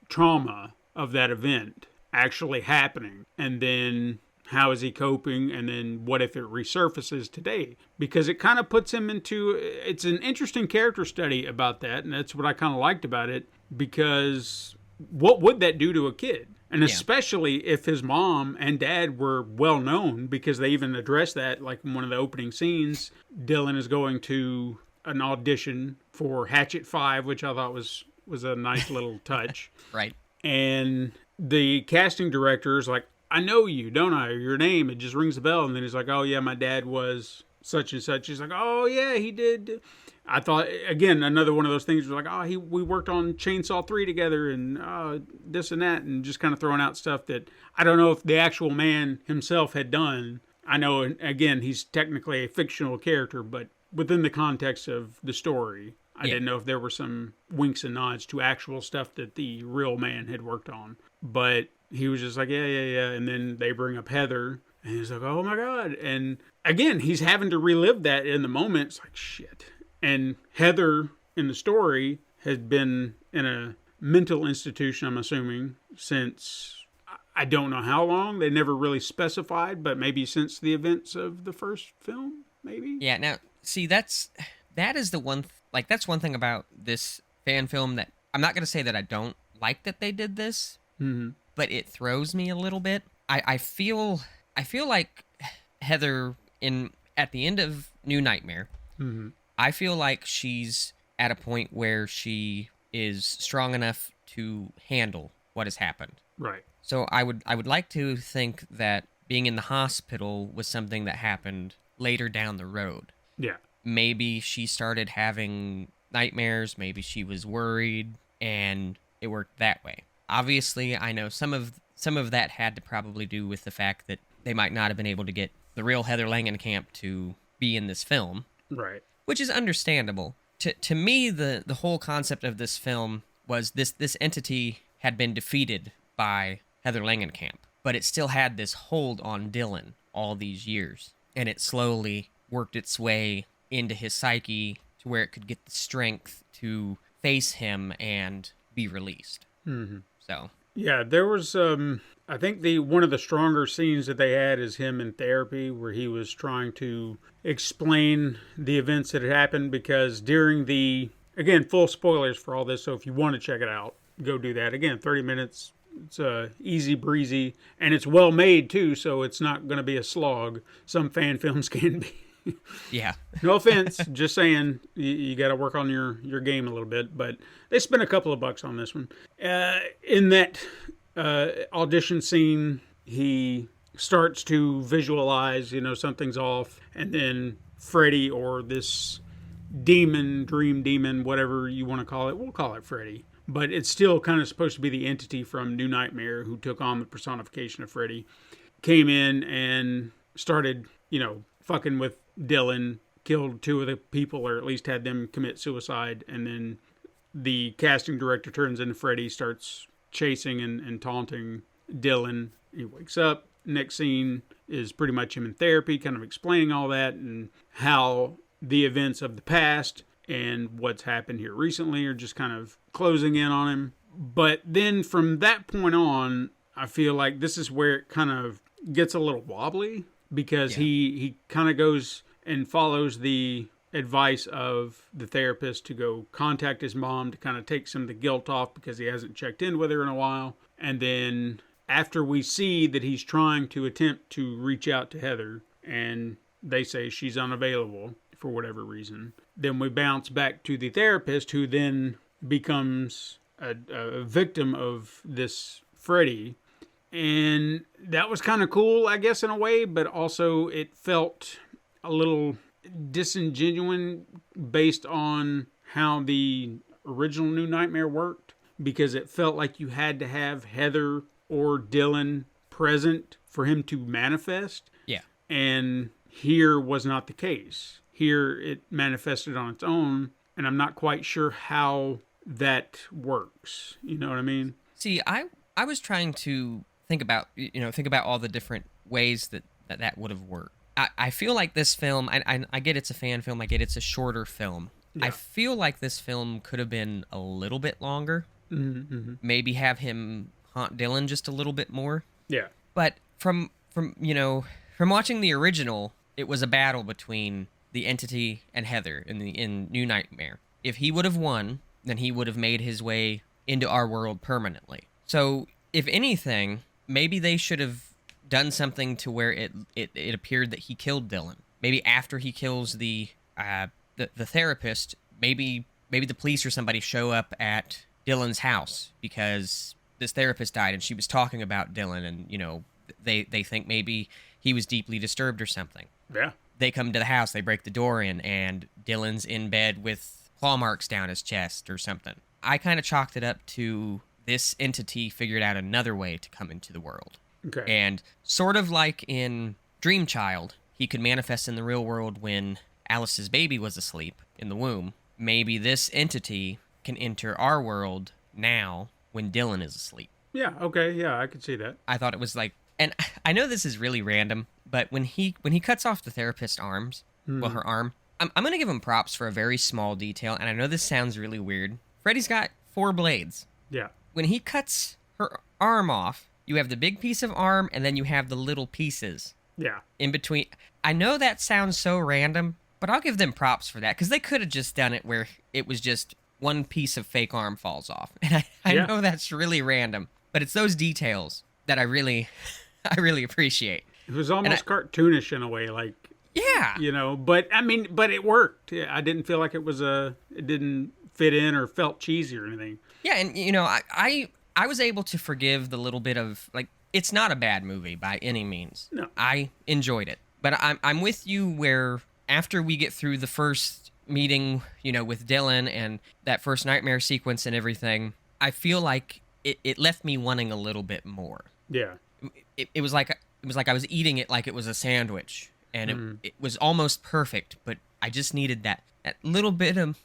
trauma of that event actually happening, and then how is he coping, and then what if it resurfaces today? Because it kind of puts him into, it's an interesting character study about that, and that's what I kind of liked about it, because what would that do to a kid? And especially if his mom and dad were well known, because they even address that, like in one of the opening scenes, Dylan is going to an audition for Hatchet 5, which I thought was a nice little touch. Right. And the casting director is like, I know you, don't I? Your name, it just rings a bell. And then he's like, oh yeah, my dad was such and such. He's like, oh yeah, he did. I thought, again, another one of those things where like, oh, we worked on Chainsaw 3 together and this and that, and just kind of throwing out stuff that I don't know if the actual man himself had done. I know, again, he's technically a fictional character, but within the context of the story, I didn't know if there were some winks and nods to actual stuff that the real man had worked on. But he was just like, yeah. And then they bring up Heather, and he's like, oh my God. And again, he's having to relive that in the moment. It's like, shit. And Heather in the story had been in a mental institution, I'm assuming, since I don't know how long. They never really specified, but maybe since the events of the first film, maybe? Yeah, now, see, that is the one, that's one thing about this fan film that I'm not going to say that I don't like that they did this, but it throws me a little bit. I feel like Heather at the end of New Nightmare, I feel like she's at a point where she is strong enough to handle what has happened. Right. So I would like to think that being in the hospital was something that happened later down the road. Yeah. Maybe she started having nightmares, maybe she was worried, and it worked that way. Obviously, I know some of that had to probably do with the fact that they might not have been able to get the real Heather Langenkamp to be in this film. Right. Which is understandable. To me, the whole concept of this film was this entity had been defeated by Heather Langenkamp, but it still had this hold on Dylan all these years, and it slowly worked its way into his psyche to where it could get the strength to face him and be released. So yeah, there was I think one of the stronger scenes that they had is him in therapy, where he was trying to explain the events that had happened, because during again, full spoilers for all this, so if you want to check it out, go do that. Again, 30 minutes, it's easy breezy, and it's well made too, so it's not going to be a slog. Some fan films can be. yeah. No offense, just saying you got to work on your game a little bit, but they spent a couple of bucks on this one. In that audition scene, he starts to visualize, something's off, and then Freddy, or this dream demon, whatever you want to call it, we'll call it Freddy, but it's still kind of supposed to be the entity from New Nightmare who took on the personification of Freddy, came in and started, fucking with Dylan, killed two of the people, or at least had them commit suicide, and then the casting director turns into Freddy, starts chasing and taunting Dylan. He wakes up. Next scene is pretty much him in therapy, kind of explaining all that and how the events of the past and what's happened here recently are just kind of closing in on him. But then from that point on, I feel like this is where it kind of gets a little wobbly, because he kind of goes and follows the advice of the therapist to go contact his mom to kind of take some of the guilt off, because he hasn't checked in with her in a while. And then after we see that he's trying to attempt to reach out to Heather, and they say she's unavailable for whatever reason, then we bounce back to the therapist, who then becomes a victim of this Freddy. And that was kind of cool, I guess, in a way, but also it felt a little disingenuous based on how the original New Nightmare worked, because it felt like you had to have Heather or Dylan present for him to manifest. Yeah. And here was not the case. Here it manifested on its own, and I'm not quite sure how that works. You know what I mean? See, I was trying to think about all the different ways that would have worked. I feel like this film, I get it's a fan film, I get it's a shorter film. Yeah. I feel like this film could have been a little bit longer. Mm-hmm. Maybe have him haunt Dylan just a little bit more. Yeah. But from watching the original, it was a battle between the entity and Heather in New Nightmare. If he would have won, then he would have made his way into our world permanently. So, if anything, maybe they should have done something to where it appeared that he killed Dylan. Maybe after he kills the therapist, maybe the police or somebody show up at Dylan's house because this therapist died and she was talking about Dylan, and they think maybe he was deeply disturbed or something. Yeah. They come to the house, they break the door in, and Dylan's in bed with claw marks down his chest or something. I kind of chalked it up to this entity figured out another way to come into the world. Okay. And sort of like in Dream Child, he could manifest in the real world when Alice's baby was asleep in the womb. Maybe this entity can enter our world now when Dylan is asleep. Yeah, okay, yeah, I could see that. I thought it was like, and I know this is really random, but when he cuts off the therapist's arms, well, her arm, I'm going to give him props for a very small detail, and I know this sounds really weird. Freddy's got 4 blades. Yeah. When he cuts her arm off, you have the big piece of arm, and then you have the little pieces Yeah. in between. I know that sounds so random, but I'll give them props for that, because they could have just done it where it was just one piece of fake arm falls off. And I Yeah. know that's really random, but it's those details that I really appreciate. It was almost cartoonish in a way, like, Yeah. but it worked. Yeah, I didn't feel like it didn't fit in or felt cheesy or anything. Yeah, and I was able to forgive the little bit of, like, it's not a bad movie by any means. No. I enjoyed it. But I'm with you where after we get through the first meeting, with Dylan and that first nightmare sequence and everything, I feel like it left me wanting a little bit more. Yeah. It was like I was eating it like it was a sandwich, and it was almost perfect, but I just needed that little bit of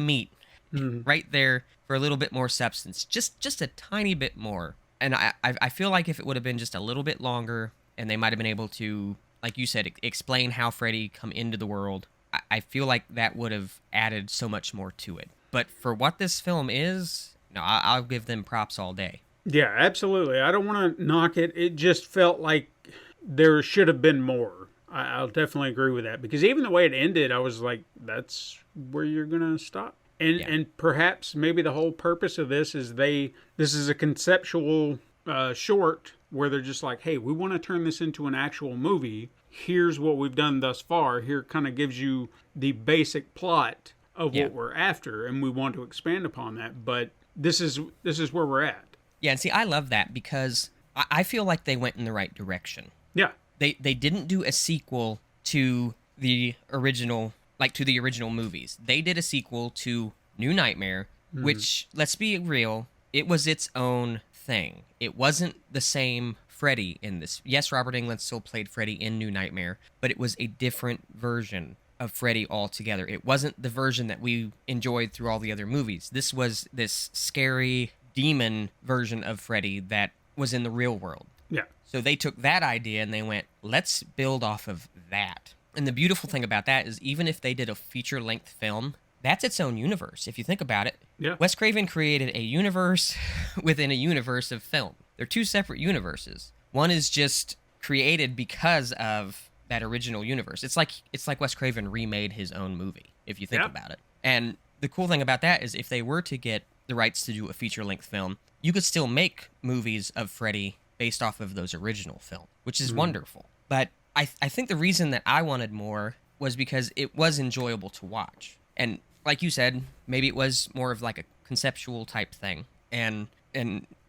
meat right there for a little bit more substance, just a tiny bit more. And I feel like if it would have been just a little bit longer, and they might have been able to, like you said, explain how Freddy come into the world, I feel like that would have added so much more to it. But for what this film is, no, I'll give them props all day. Yeah, absolutely. I don't want to knock it. It just felt like there should have been more. I'll definitely agree with that, because even the way it ended, I was like, that's where you're going to stop. And perhaps maybe the whole purpose of this is this is a conceptual short where they're just like, hey, we want to turn this into an actual movie. Here's what we've done thus far. Here kind of gives you the basic plot of what we're after, and we want to expand upon that. But this is where we're at. Yeah, and see, I love that because I feel like they went in the right direction. Yeah. They didn't do a sequel to the original, like to the original movies. They did a sequel to New Nightmare, which, let's be real, it was its own thing. It wasn't the same Freddy in this. Yes, Robert Englund still played Freddy in New Nightmare, but it was a different version of Freddy altogether. It wasn't the version that we enjoyed through all the other movies. This was this scary demon version of Freddy that was in the real world. Yeah. So they took that idea and they went, let's build off of that. And the beautiful thing about that is even if they did a feature-length film, that's its own universe. If you think about it, Wes Craven created a universe within a universe of film. They're two separate universes. One is just created because of that original universe. It's like Wes Craven remade his own movie, if you think about it. And the cool thing about that is if they were to get the rights to do a feature-length film, you could still make movies of Freddy based off of those original films, which is wonderful. But I think the reason that I wanted more was because it was enjoyable to watch. And like you said, maybe it was more of like a conceptual type thing. And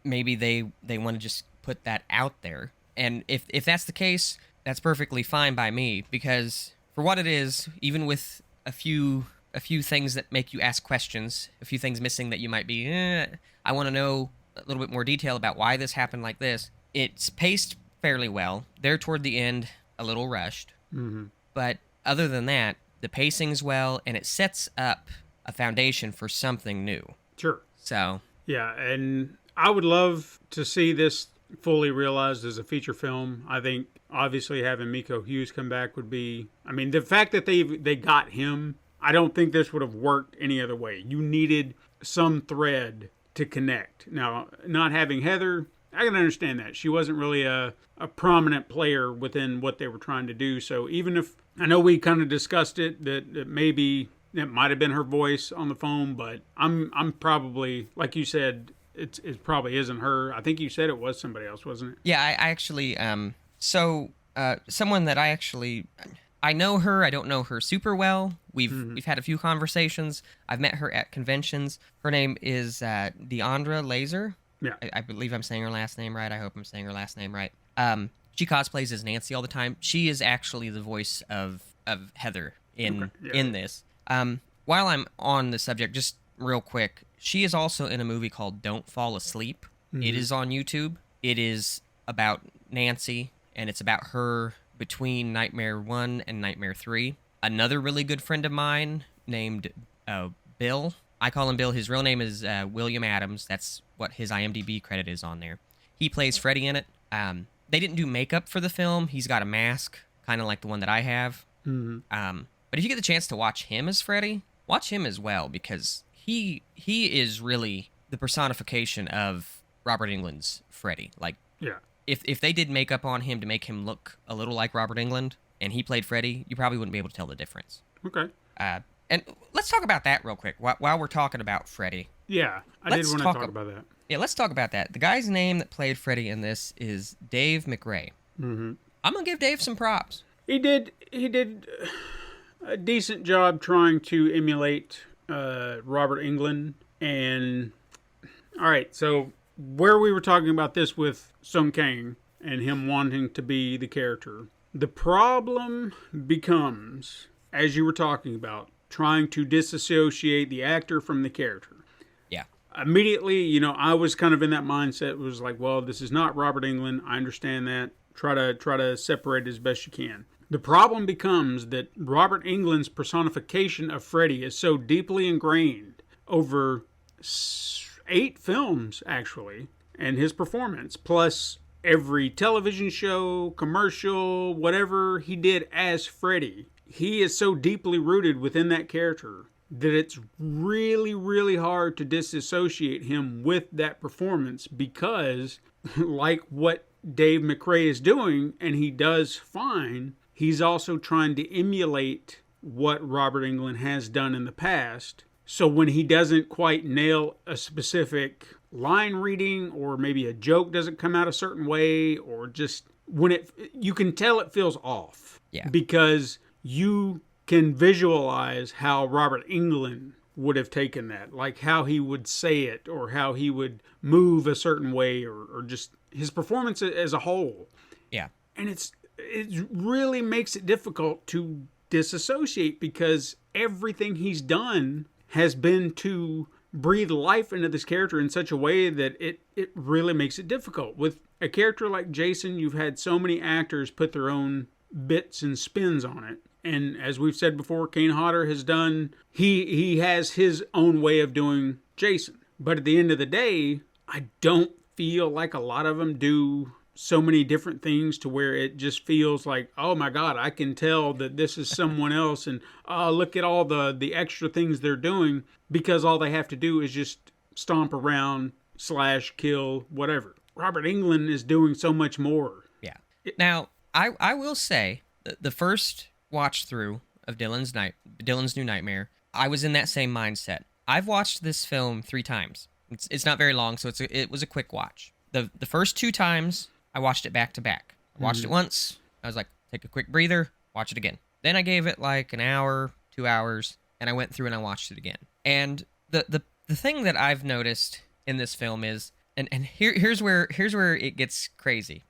maybe they want to just put that out there. And if that's the case, that's perfectly fine by me, because for what it is, even with a few a few things that make you ask questions, a few things missing that you might be, I want to know a little bit more detail about why this happened like this. It's paced fairly well. There toward the end, a little rushed. Mm-hmm. But other than that, the pacing's well, and it sets up a foundation for something new. Sure. So, Yeah, and I would love to see this fully realized as a feature film. I think obviously having Miko Hughes come back would be, I mean, the fact that they got him, I don't think this would have worked any other way. You needed some thread to connect. Now, not having Heather, I can understand that. She wasn't really a prominent player within what they were trying to do. So even if, I know we kind of discussed it, that maybe it might have been her voice on the phone, but I'm probably, like you said, it probably isn't her. I think you said it was somebody else, wasn't it? yeah, I actually, someone that I know her. I don't know her super well. We've had a few conversations. I've met her at conventions. Her name is Deandra Laser. Yeah. I believe I'm saying her last name right. I hope I'm saying her last name right. She cosplays as Nancy all the time. She is actually the voice of Heather in this. While I'm on the subject, just real quick, she is also in a movie called Don't Fall Asleep. It is on YouTube. It is about Nancy, and it's about her between Nightmare 1 and Nightmare 3. Another really good friend of mine named Bill. I call him Bill. His real name is William Adams. That's what his IMDb credit is on there. He plays Freddy in it. They didn't do makeup for the film. He's got a mask, kind of like the one that I have. But if you get the chance to watch him as Freddy, watch him as well, because he is really the personification of Robert Englund's Freddy. Like, Yeah. if they did makeup on him to make him look a little like Robert Englund, and he played Freddy, you probably wouldn't be able to tell the difference. Okay. And let's talk about that real quick while we're talking about Freddy. Yeah, I did want to talk about that. Yeah, let's talk about that. The guy's name that played Freddy in this is Dave McRae. I'm gonna give Dave some props. He did a decent job trying to emulate Robert Englund. And all right, so where we were talking about this with Sung Kang and him wanting to be the character, the problem becomes, as you were talking about, trying to disassociate the actor from the character. Yeah. Immediately, I was kind of in that mindset. It was like, well, this is not Robert Englund. I understand that. Try to separate it as best you can. The problem becomes that Robert Englund's personification of Freddy is so deeply ingrained over 8 films, actually, and his performance, plus every television show, commercial, whatever he did as Freddy. He is so deeply rooted within that character that it's really, really hard to disassociate him with that performance, because like what Dave McRae is doing, and he does fine, he's also trying to emulate what Robert Englund has done in the past. So when he doesn't quite nail a specific line reading, or maybe a joke doesn't come out a certain way, or just when you can tell it feels off. Yeah. Because you can visualize how Robert Englund would have taken that, like how he would say it, or how he would move a certain way, or just his performance as a whole. Yeah. And it really makes it difficult to disassociate, because everything he's done has been to breathe life into this character in such a way that it really makes it difficult. With a character like Jason, you've had so many actors put their own bits and spins on it. And as we've said before, Kane Hodder has done, he has his own way of doing Jason. But at the end of the day, I don't feel like a lot of them do so many different things to where it just feels like, oh my God, I can tell that this is someone else, and look at all the extra things they're doing, because all they have to do is just stomp around, slash, kill, whatever. Robert Englund is doing so much more. Yeah. Now, I will say that the first watch through of Dylan's New Nightmare, I was in that same mindset. I've watched this film 3 times. It's not very long, so it was a quick watch. The first 2 times, I watched it back to back. I watched it once. I was like, take a quick breather, watch it again. Then I gave it like an hour, 2 hours, and I went through and I watched it again. And the thing that I've noticed in this film is, and here's where it gets crazy.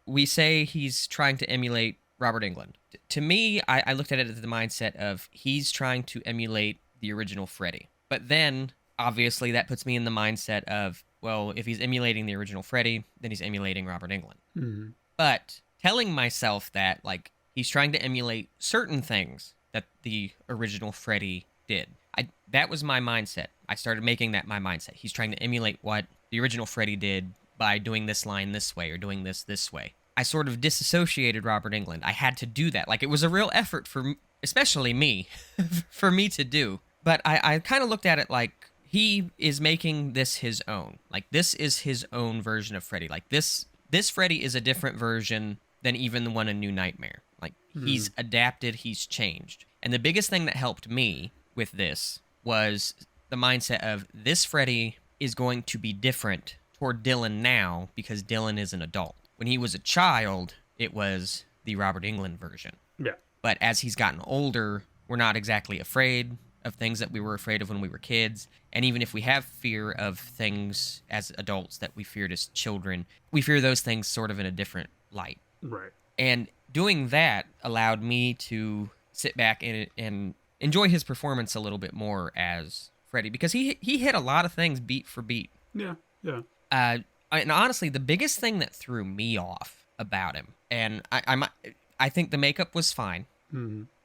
We say he's trying to emulate Robert Englund. To me, I looked at it as the mindset of he's trying to emulate the original Freddy. But then, obviously, that puts me in the mindset of, well, if he's emulating the original Freddy, then he's emulating Robert Englund. Mm-hmm. But telling myself that, like, he's trying to emulate certain things that the original Freddy did, that was my mindset. I started making that my mindset. He's trying to emulate what the original Freddy did by doing this line this way or doing this way. I sort of disassociated Robert Englund. I had to do that. Like, it was a real effort for, especially me, for me to do. But I kind of looked at it like he is making this his own. Like, this is his own version of Freddy. Like, this Freddy is a different version than even the one in New Nightmare. Like, he's adapted, he's changed. And the biggest thing that helped me with this was the mindset of this Freddy is going to be different toward Dylan now because Dylan is an adult. When he was a child, it was the Robert Englund version. Yeah. But as he's gotten older, we're not exactly afraid of things that we were afraid of when we were kids. And even if we have fear of things as adults that we feared as children, we fear those things sort of in a different light. Right. And doing that allowed me to sit back and enjoy his performance a little bit more as Freddy, because he hit a lot of things beat for beat. Yeah. Yeah. And honestly, the biggest thing that threw me off about him, and I think the makeup was fine,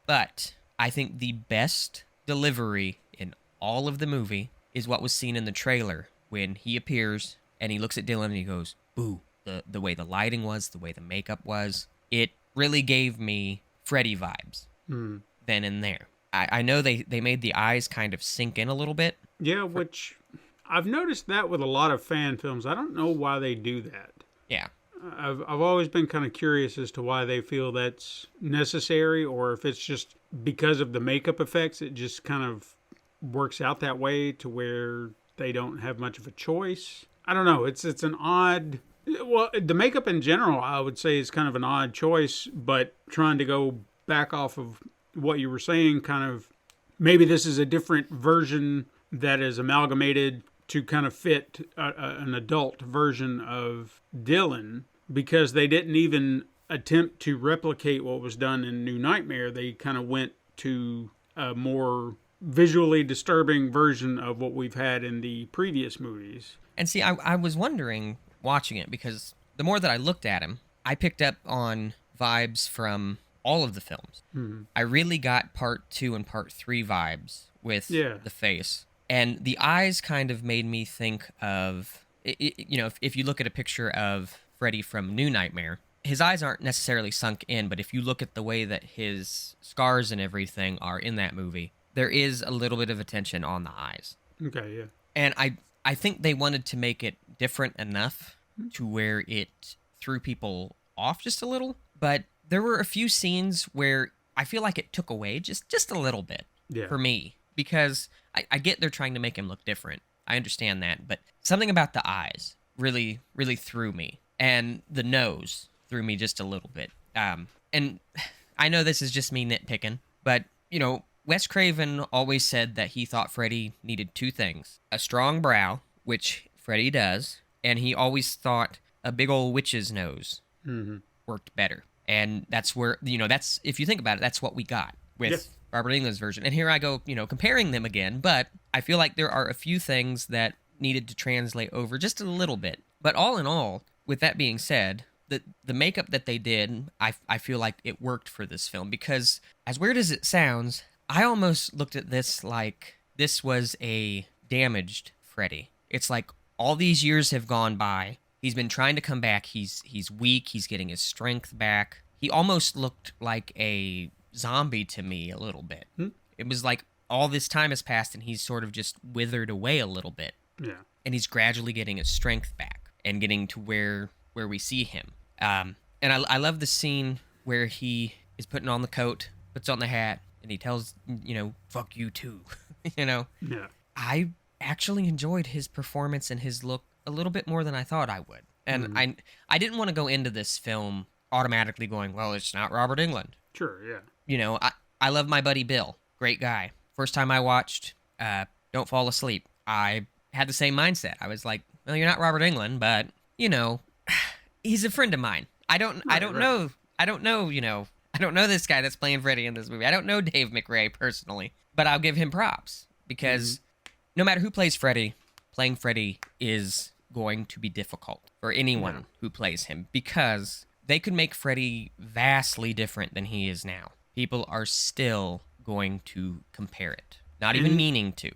but I think the best delivery in all of the movie is what was seen in the trailer when he appears and he looks at Dylan and he goes, "Boo." The way the lighting was, the way the makeup was, it really gave me Freddy vibes then and there. I know they made the eyes kind of sink in a little bit. Yeah, which I've noticed that with a lot of fan films. I don't know why they do that. Yeah. I've always been kind of curious as to why they feel that's necessary, or if it's just because of the makeup effects, it just kind of works out that way to where they don't have much of a choice. I don't know. It's an odd... Well, the makeup in general, I would say, is kind of an odd choice, but trying to go back off of what you were saying, kind of maybe this is a different version that is amalgamated to kind of fit an adult version of Dylan, because they didn't even attempt to replicate what was done in New Nightmare. They kind of went to a more visually disturbing version of what we've had in the previous movies. And see, I was wondering, watching it, because the more that I looked at him, I picked up on vibes from all of the films. I really got part 2 and part 3 vibes with the face. And the eyes kind of made me think of, if you look at a picture of Freddy from New Nightmare, his eyes aren't necessarily sunk in, but if you look at the way that his scars and everything are in that movie, there is a little bit of attention on the eyes. Okay, yeah. And I think they wanted to make it different enough to where it threw people off just a little, but there were a few scenes where I feel like it took away just a little bit for me, because I get they're trying to make him look different. I understand that, but something about the eyes really, really threw me, and the nose threw me just a little bit. And I know this is just me nitpicking, but, Wes Craven always said that he thought Freddy needed 2 things: a strong brow, which Freddy does, and he always thought a big old witch's nose worked better. And that's where, that's, if you think about it, that's what we got with Robert Englund's version. And here I go, comparing them again, but I feel like there are a few things that needed to translate over just a little bit. But all in all, with that being said, the makeup that they did, I feel like it worked for this film, because as weird as it sounds, I almost looked at this like this was a damaged Freddy. It's like all these years have gone by. He's been trying to come back. He's weak. He's getting his strength back. He almost looked like a zombie to me a little bit. It was like all this time has passed and he's sort of just withered away a little bit. Yeah. And he's gradually getting his strength back and getting to where we see him. And I love the scene where he is putting on the coat, puts on the hat, and he tells, fuck you too. Yeah. I actually enjoyed his performance and his look a little bit more than I thought I would. And I didn't want to go into this film automatically going, well, it's not Robert Englund. Sure, yeah. I love my buddy Bill. Great guy. First time I watched Don't Fall Asleep, I had the same mindset. I was like, well, you're not Robert Englund, but, he's a friend of mine. I don't know, I don't know this guy that's playing Freddy in this movie. I don't know Dave McRae personally, but I'll give him props because no matter who plays Freddy, playing Freddy is going to be difficult for anyone who plays him because they could make Freddy vastly different than he is now. People are still going to compare it, not even meaning to.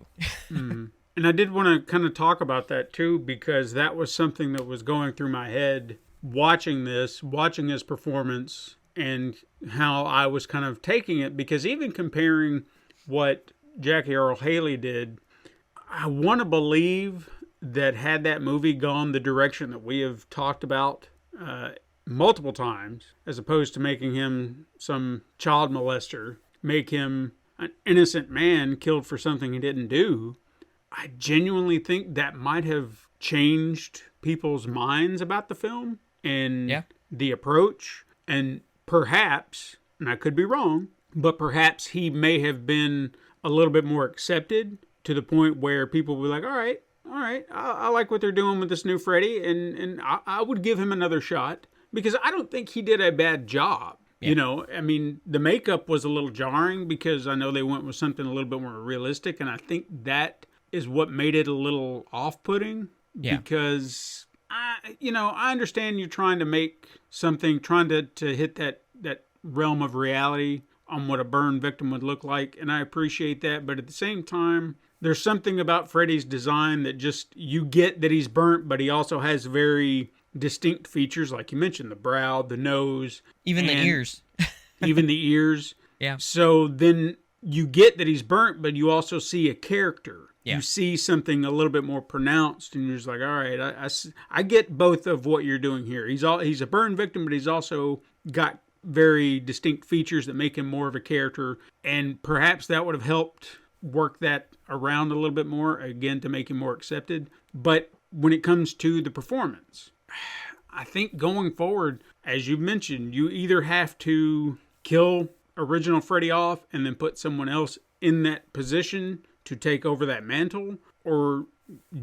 And I did want to kind of talk about that too, because that was something that was going through my head watching his performance, and how I was kind of taking it, because even comparing what Jackie Earle Haley did, I want to believe that had that movie gone the direction that we have talked about multiple times, as opposed to making him some child molester, make him an innocent man killed for something he didn't do, I genuinely think that might have changed people's minds about the film and the approach. And perhaps, and I could be wrong, but perhaps he may have been a little bit more accepted to the point where people will be like, all right, I like what they're doing with this new Freddy, and I would give him another shot, because I don't think he did a bad job. Yeah. You know, I mean, the makeup was a little jarring because I know they went with something a little bit more realistic, and I think that is what made it a little off-putting. Yeah. Because I understand you're trying to make something, trying to hit that realm of reality on what a burn victim would look like, and I appreciate that. But at the same time, there's something about Freddy's design that just, you get that he's burnt, but he also has very distinct features, like you mentioned, the brow, the nose, even the ears. Even the ears. Yeah. So then you get that he's burnt, but you also see a character. Yeah. You see something a little bit more pronounced, and you're just like, all right, I get both of what you're doing here. He's a burn victim, but he's also got very distinct features that make him more of a character, and perhaps that would have helped work that around a little bit more, again, to make him more accepted. But when it comes to the performance, I think going forward, as you mentioned, you either have to kill original Freddy off and then put someone else in that position to take over that mantle, or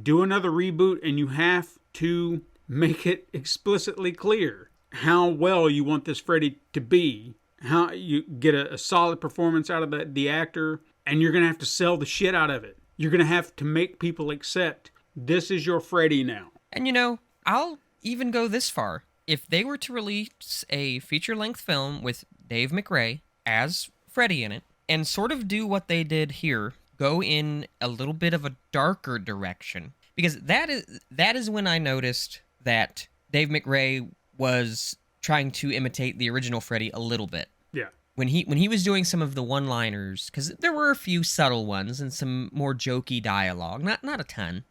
do another reboot, and you have to make it explicitly clear how well you want this Freddy to be, how you get a solid performance out of the actor, and you're going to have to sell the shit out of it. You're going to have to make people accept this is your Freddy now. And I'll even go this far. If they were to release a feature-length film with Dave McRae as Freddy in it, and sort of do what they did here, go in a little bit of a darker direction, because that is when I noticed that Dave McRae was trying to imitate the original Freddy a little bit. Yeah. When he was doing some of the one-liners, because there were a few subtle ones and some more jokey dialogue, not a ton.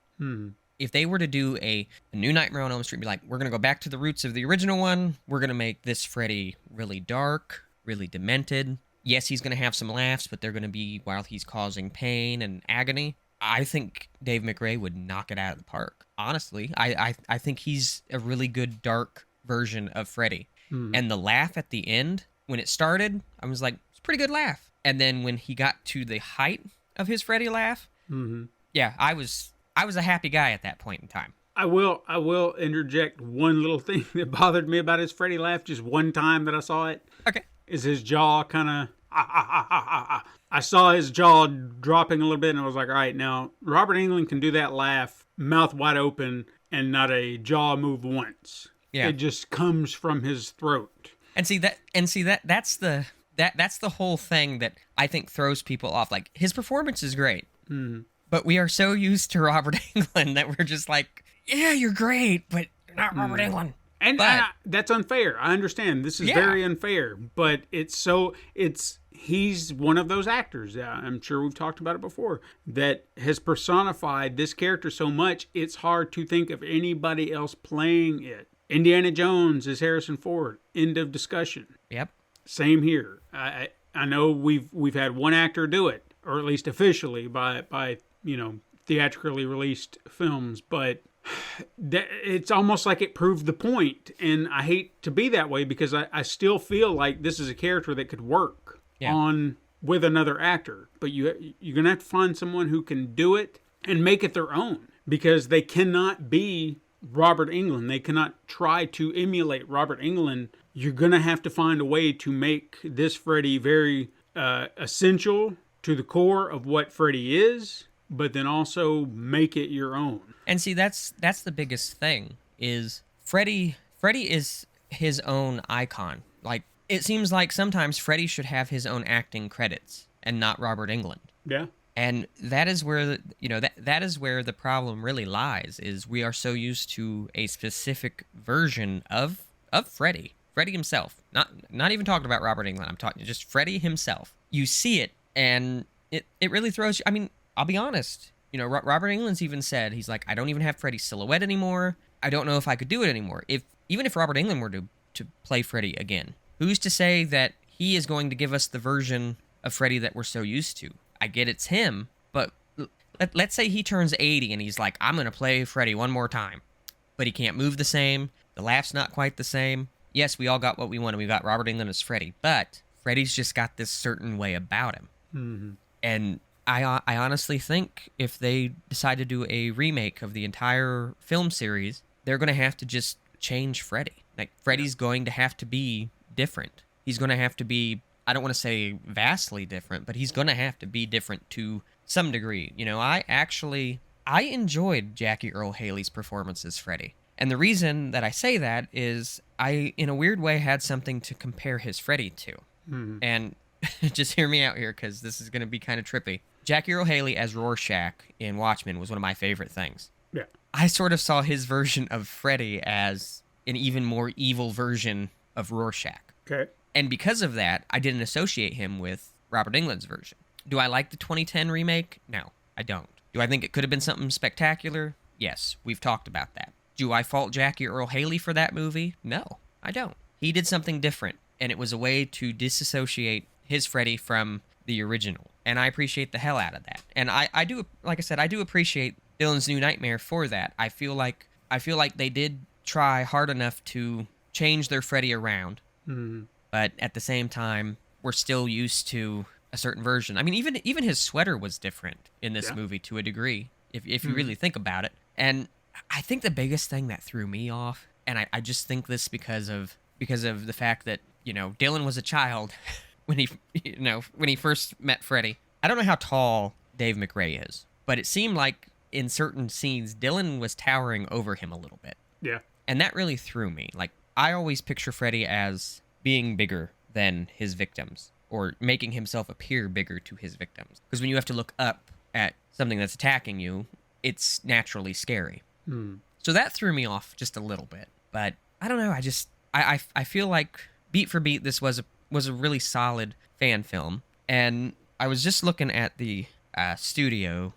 If they were to do a new Nightmare on Elm Street, be like, we're going to go back to the roots of the original one, we're going to make this Freddy really dark, really demented. Yes, he's going to have some laughs, but they're going to be while he's causing pain and agony. I think Dave McRae would knock it out of the park. Honestly, I think he's a really good dark version of Freddy. And the laugh at the end, when it started, I was like, it's a pretty good laugh. And then when he got to the height of his Freddy laugh, yeah, I was a happy guy at that point in time. I will interject one little thing that bothered me about his Freddy laugh just one time that I saw it. Okay. Is his jaw kind of... I saw his jaw dropping a little bit, and I was like, all right, now, Robert Englund can do that laugh, mouth wide open, and not a jaw move once. Yeah. It just comes from his throat. That's the whole thing that I think throws people off. Like, his performance is great, but we are so used to Robert Englund that we're just like, yeah, you're great, but you're not Robert Englund. And that's unfair. I understand. This is very unfair, but he's one of those actors, I'm sure we've talked about it before, that has personified this character so much, it's hard to think of anybody else playing it. Indiana Jones is Harrison Ford. End of discussion. Yep. Same here. I know we've had one actor do it, or at least officially by theatrically released films, but it's almost like it proved the point, and I hate to be that way, because I still feel like this is a character that could work on with another actor, but you're gonna have to find someone who can do it and make it their own, because they cannot be Robert Englund. They cannot try to emulate Robert Englund. You're going to have to find a way to make this Freddy very essential to the core of what Freddy is, but then also make it your own. And see, that's the biggest thing, is Freddy is his own icon. Like, it seems like sometimes Freddy should have his own acting credits and not Robert Englund. Yeah. And that is where, that is where the problem really lies, is we are so used to a specific version of Freddy himself. Not even talking about Robert Englund. I'm talking just Freddy himself. You see it, and it really throws you. I mean, I'll be honest. Robert Englund's even said, he's like, I don't even have Freddy's silhouette anymore. I don't know if I could do it anymore. Even if Robert Englund were to play Freddy again, who's to say that he is going to give us the version of Freddy that we're so used to? I get it's him, but let's say he turns 80 and he's like, I'm going to play Freddy one more time. But he can't move the same. The laugh's not quite the same. Yes, we all got what we wanted. We got Robert Englund as Freddy, but Freddy's just got this certain way about him. Mm-hmm. And I honestly think if they decide to do a remake of the entire film series, they're going to have to just change Freddy. Like, Freddy's going to have to be different. He's going to have to be, I don't want to say vastly different, but he's going to have to be different to some degree. I enjoyed Jackie Earle Haley's performance as Freddy. And the reason that I say that is I, in a weird way, had something to compare his Freddy to. Mm-hmm. And just hear me out here, because this is going to be kind of trippy. Jackie Earle Haley as Rorschach in Watchmen was one of my favorite things. Yeah. I sort of saw his version of Freddy as an even more evil version of Rorschach. Okay. And because of that, I didn't associate him with Robert Englund's version. Do I like the 2010 remake? No, I don't. Do I think it could have been something spectacular? Yes, we've talked about that. Do I fault Jackie Earle Haley for that movie? No, I don't. He did something different, and it was a way to disassociate his Freddy from the original. And I appreciate the hell out of that. And I do, like I said, I do appreciate Dylan's New Nightmare for that. I feel like they did try hard enough to change their Freddy around. Mm-hmm. But at the same time, we're still used to a certain version. I mean, even his sweater was different in this movie to a degree, if you really think about it. And I think the biggest thing that threw me off, and I just think this because of the fact that, Dylan was a child when he first met Freddy. I don't know how tall Dave McRae is, but it seemed like in certain scenes, Dylan was towering over him a little bit. Yeah. And that really threw me. Like, I always picture Freddy as being bigger than his victims, or making himself appear bigger to his victims. Because when you have to look up at something that's attacking you, it's naturally scary. So that threw me off just a little bit. But I don't know. I feel like beat for beat, this was a really solid fan film. And I was just looking at the studios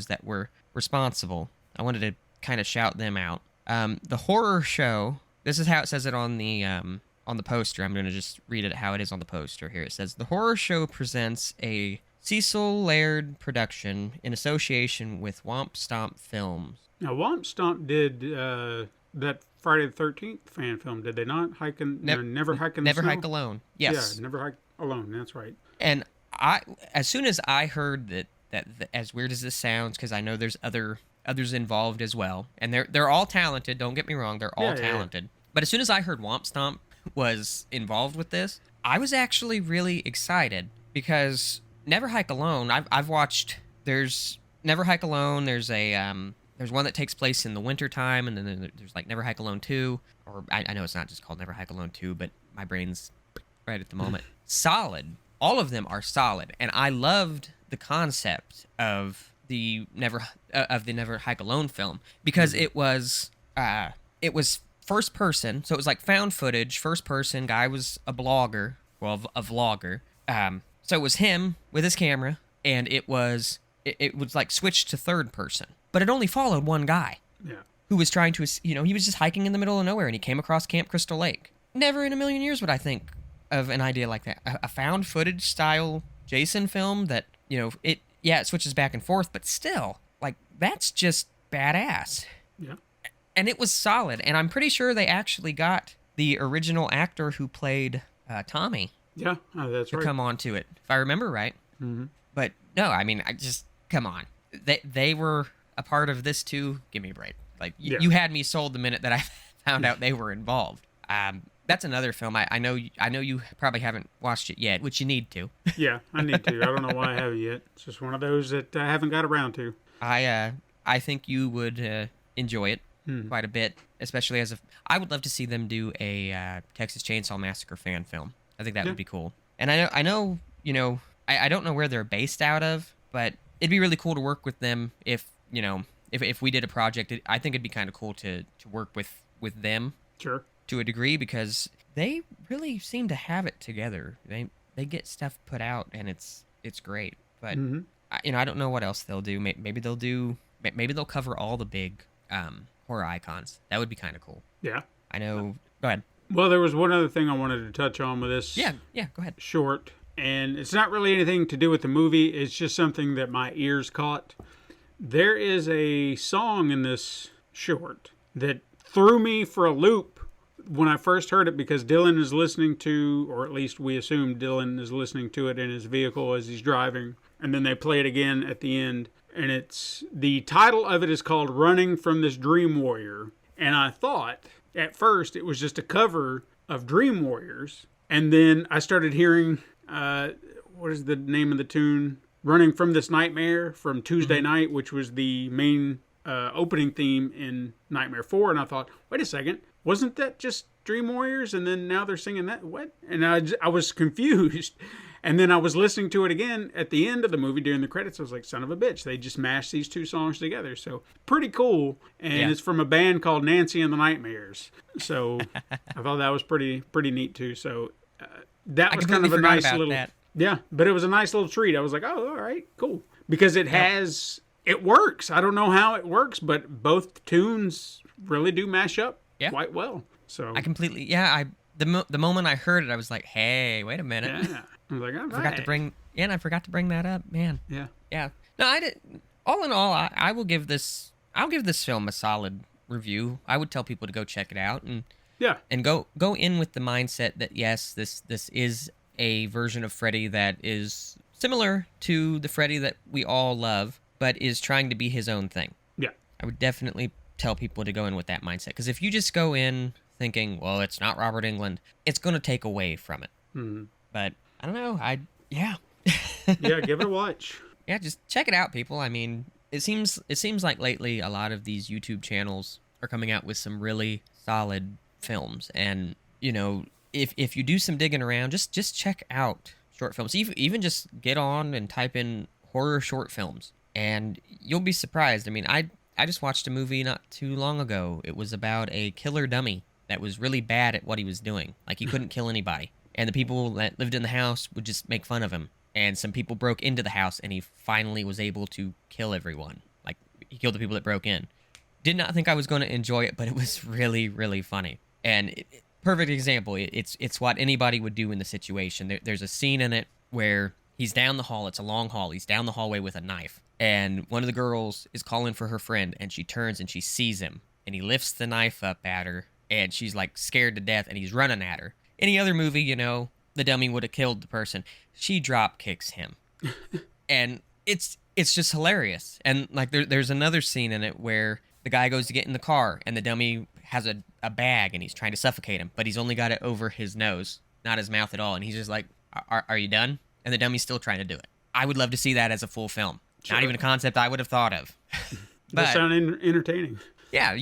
that were responsible. I wanted to kind of shout them out. The horror show. This is how it says it on the poster. I'm going to just read it how it is on the poster here. It says, the horror show presents a Cecil Laird production in association with Womp Stomp Films. Now, Womp Stomp did that Friday the 13th fan film, did they not? Never Hike in the Never Snow? Hike Alone. Yes. Yeah, Never Hike Alone. That's right. And as soon as I heard that as weird as this sounds, because I know there's others involved as well, and they're all talented. Don't get me wrong, they're all talented. Yeah. But as soon as I heard Womp Stomp was involved with this, I was actually really excited, because Never Hike Alone, I've watched. There's Never Hike Alone. There's there's one that takes place in the wintertime, and then there's like Never Hike Alone 2, or I know it's not just called Never Hike Alone 2, but my brain's right at the moment. Solid. All of them are solid, and I loved the concept of the Never Hike Alone film, because it was first person, so it was like found footage, first person. Guy was a vlogger. So it was him with his camera, and it was like switched to third person, but it only followed one guy. Yeah. Who was trying to, he was just hiking in the middle of nowhere, and he came across Camp Crystal Lake. Never in a million years would I think of an idea like that. A found footage style Jason film that, it switches back and forth, but still, like, that's just badass. Yeah. And it was solid, and I'm pretty sure they actually got the original actor who played Tommy. Yeah, that's right. To come on to it, if I remember right. Mm-hmm. But no, I mean, come on. They were a part of this too. Give me a break. Like Yeah. you had me sold the minute that I found out they were involved. That's another film. I know you probably haven't watched it yet, which you need to. Yeah, I need to. I don't know why I haven't yet. It's just one of those that I haven't got around to. I think you would enjoy it quite a bit, especially I would love to see them do a Texas Chainsaw Massacre fan film. I think that would be cool. And I know, I don't know where they're based out of, but it'd be really cool to work with them if we did a project. I think it'd be kind of cool to work with them. Sure. To a degree, because they really seem to have it together. They get stuff put out, and it's great. But I don't know what else they'll do. Maybe they'll cover all the big horror icons. That would be kind of cool. Yeah. I know. Go ahead. Well, there was one other thing I wanted to touch on with this. Yeah. Go ahead. Short, and it's not really anything to do with the movie. It's just something that my ears caught. There is a song in this short that threw me for a loop when I first heard it, because Dylan is listening to, or at least we assume Dylan is listening to it in his vehicle as he's driving, and then they play it again at the end, and the title of it is called Running from This Dream Warrior, and I thought at first it was just a cover of Dream Warriors, and then I started hearing, what is the name of the tune? Running from This Nightmare from Tuesday Night, which was the main opening theme in Nightmare 4, and I thought, wait a second, wasn't that just Dream Warriors? And then now they're singing that? What? And I was confused. And then I was listening to it again at the end of the movie during the credits. I was like, son of a bitch, they just mashed these two songs together. So pretty cool. And it's from a band called Nancy and the Nightmares. So I thought that was pretty neat too. So that was kind of a nice little... That. Yeah, but it was a nice little treat. I was like, oh, all right, cool. Because it works. I don't know how it works, but both tunes really do mash up quite well. So I completely, the moment I heard it, I was like, hey, wait a minute. Yeah. I was like, all right. I forgot to bring that up, man. Yeah. Yeah. No, I didn't. All in all, I will give this film a solid review. I would tell people to go check it out and go in with the mindset that yes, this is a version of Freddy that is similar to the Freddy that we all love, but is trying to be his own thing. Yeah. I would definitely tell people to go in with that mindset, because if you just go in thinking, well, it's not Robert Englund, it's going to take away from it. But I don't know. Yeah, give it a watch. Yeah, just check it out, people. I mean, it seems like lately a lot of these YouTube channels are coming out with some really solid films, and if you do some digging around, just check out short films. Even just get on and type in horror short films, and you'll be surprised. I mean, I just watched a movie not too long ago. It was about a killer dummy that was really bad at what he was doing. Like, he couldn't kill anybody. And the people that lived in the house would just make fun of him. And some people broke into the house, and he finally was able to kill everyone. Like, he killed the people that broke in. Did not think I was going to enjoy it, but it was really, really funny. And perfect example. It's what anybody would do in the situation. There's a scene in it where he's down the hall. It's a long hall. He's down the hallway with a knife. And one of the girls is calling for her friend, and she turns and she sees him. And he lifts the knife up at her, and she's like scared to death, and he's running at her. Any other movie, the dummy would have killed the person. She drop kicks him. And it's just hilarious. And like there's another scene in it where the guy goes to get in the car, and the dummy has a bag, and he's trying to suffocate him, but he's only got it over his nose, not his mouth at all. And he's just like, are you done? And the dummy's still trying to do it. I would love to see that as a full film. Sure. Not even a concept I would have thought of. But that sound entertaining. Yeah,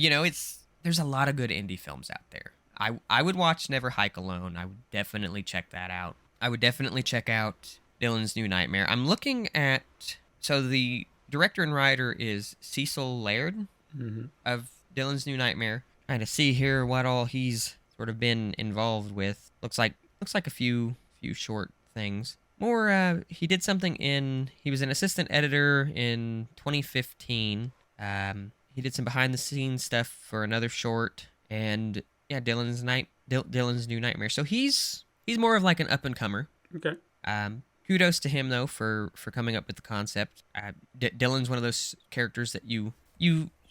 there's a lot of good indie films out there. I would watch Never Hike Alone. I would definitely check that out. I would definitely check out Dylan's New Nightmare. I'm looking at... So the director and writer is Cecil Laird of Dylan's New Nightmare. Trying to see here what all he's sort of been involved with. Looks like a few short things. More, he did something he was an assistant editor in 2015. He did some behind-the-scenes stuff for another short, and yeah, Dylan's New Nightmare. So he's more of like an up-and-comer. Okay. Kudos to him though for coming up with the concept. Dylan's one of those characters that you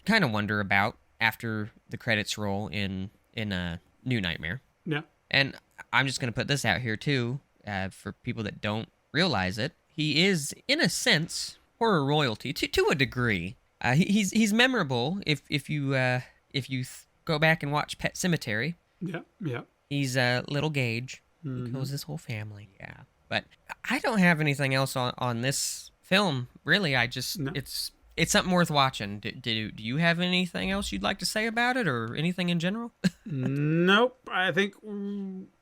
kind of wonder about after the credits roll in New Nightmare. Yeah. And I'm just gonna put this out here too. For people that don't realize it, he is, in a sense, horror royalty to a degree. He's memorable if you go back and watch Pet Cemetery. Yeah. He's little Gage. He kills his whole family. Yeah, but I don't have anything else on this film. Really, I just it's something worth watching. Do you have anything else you'd like to say about it, or anything in general? Nope. I think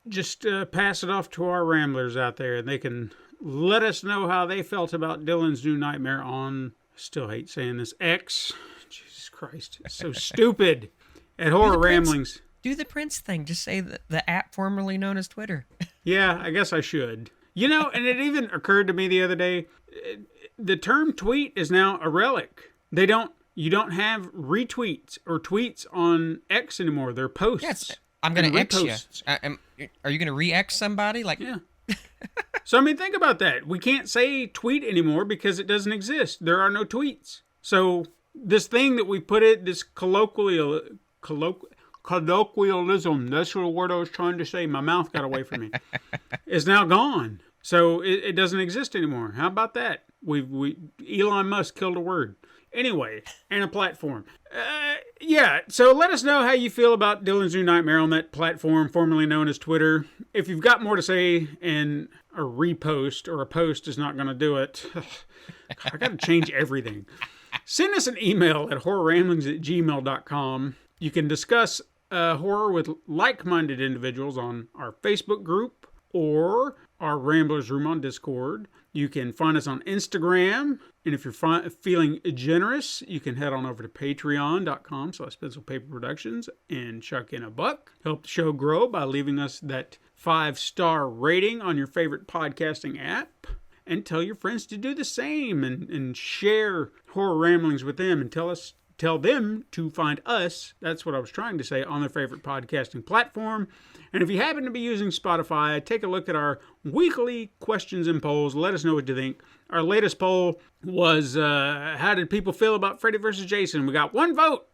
just pass it off to our ramblers out there, and they can let us know how they felt about Dylan's New Nightmare on, still hate saying this, X. Jesus Christ. It's so stupid. At Horror Ramblings. Do the Prince thing. Just say the app formerly known as Twitter. Yeah, I guess I should. You know, and it even occurred to me the other day, the term tweet is now a relic. You don't have retweets or tweets on X anymore. They're posts. Yes, I'm going to X you. Are you going to re-X somebody? Yeah. So, I mean, think about that. We can't say tweet anymore because it doesn't exist. There are no tweets. So, this thing that we put it, this colloquialism, that's the word I was trying to say. My mouth got away from me. Is now gone. So, it doesn't exist anymore. How about that? Elon Musk killed a word. Anyway, and a platform. Yeah, so let us know how you feel about Dylan's New Nightmare on that platform formerly known as Twitter. If you've got more to say and a repost or a post is not going to do it, I got to change everything. Send us an email at horrorramblings@gmail.com. You can discuss horror with like-minded individuals on our Facebook group or our Ramblers Room on Discord. You can find us on Instagram. And if you're feeling generous, you can head on over to patreon.com/pencilpaperproductions and chuck in $1. Help the show grow by leaving us that 5-star rating on your favorite podcasting app. And tell your friends to do the same and share Horror Ramblings with them and tell them to find us, that's what I was trying to say, on their favorite podcasting platform. And if you happen to be using Spotify, take a look at our weekly questions and polls. Let us know what you think. Our latest poll was, how did people feel about Freddy vs. Jason? We got 1 vote,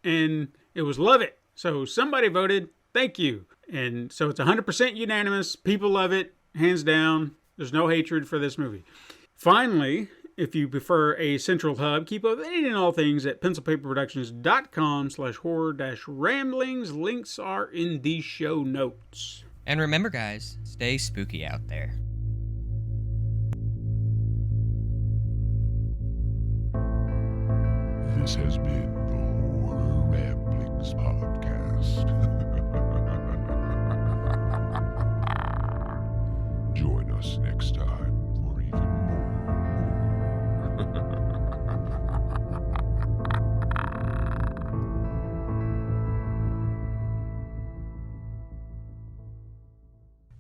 and it was love it. So somebody voted. Thank you. And so it's 100% unanimous. People love it, hands down. There's no hatred for this movie. Finally, if you prefer a central hub, keep up with all things at pencilpaperproductions.com/horror-ramblings. Links are in the show notes. And remember, guys, stay spooky out there. This has been the Horror Ramblings podcast. Join us next time for even more.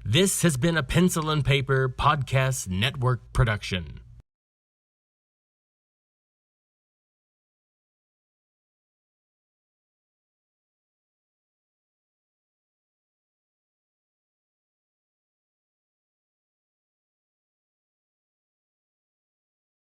This has been a Pencil and Paper Podcast Network production.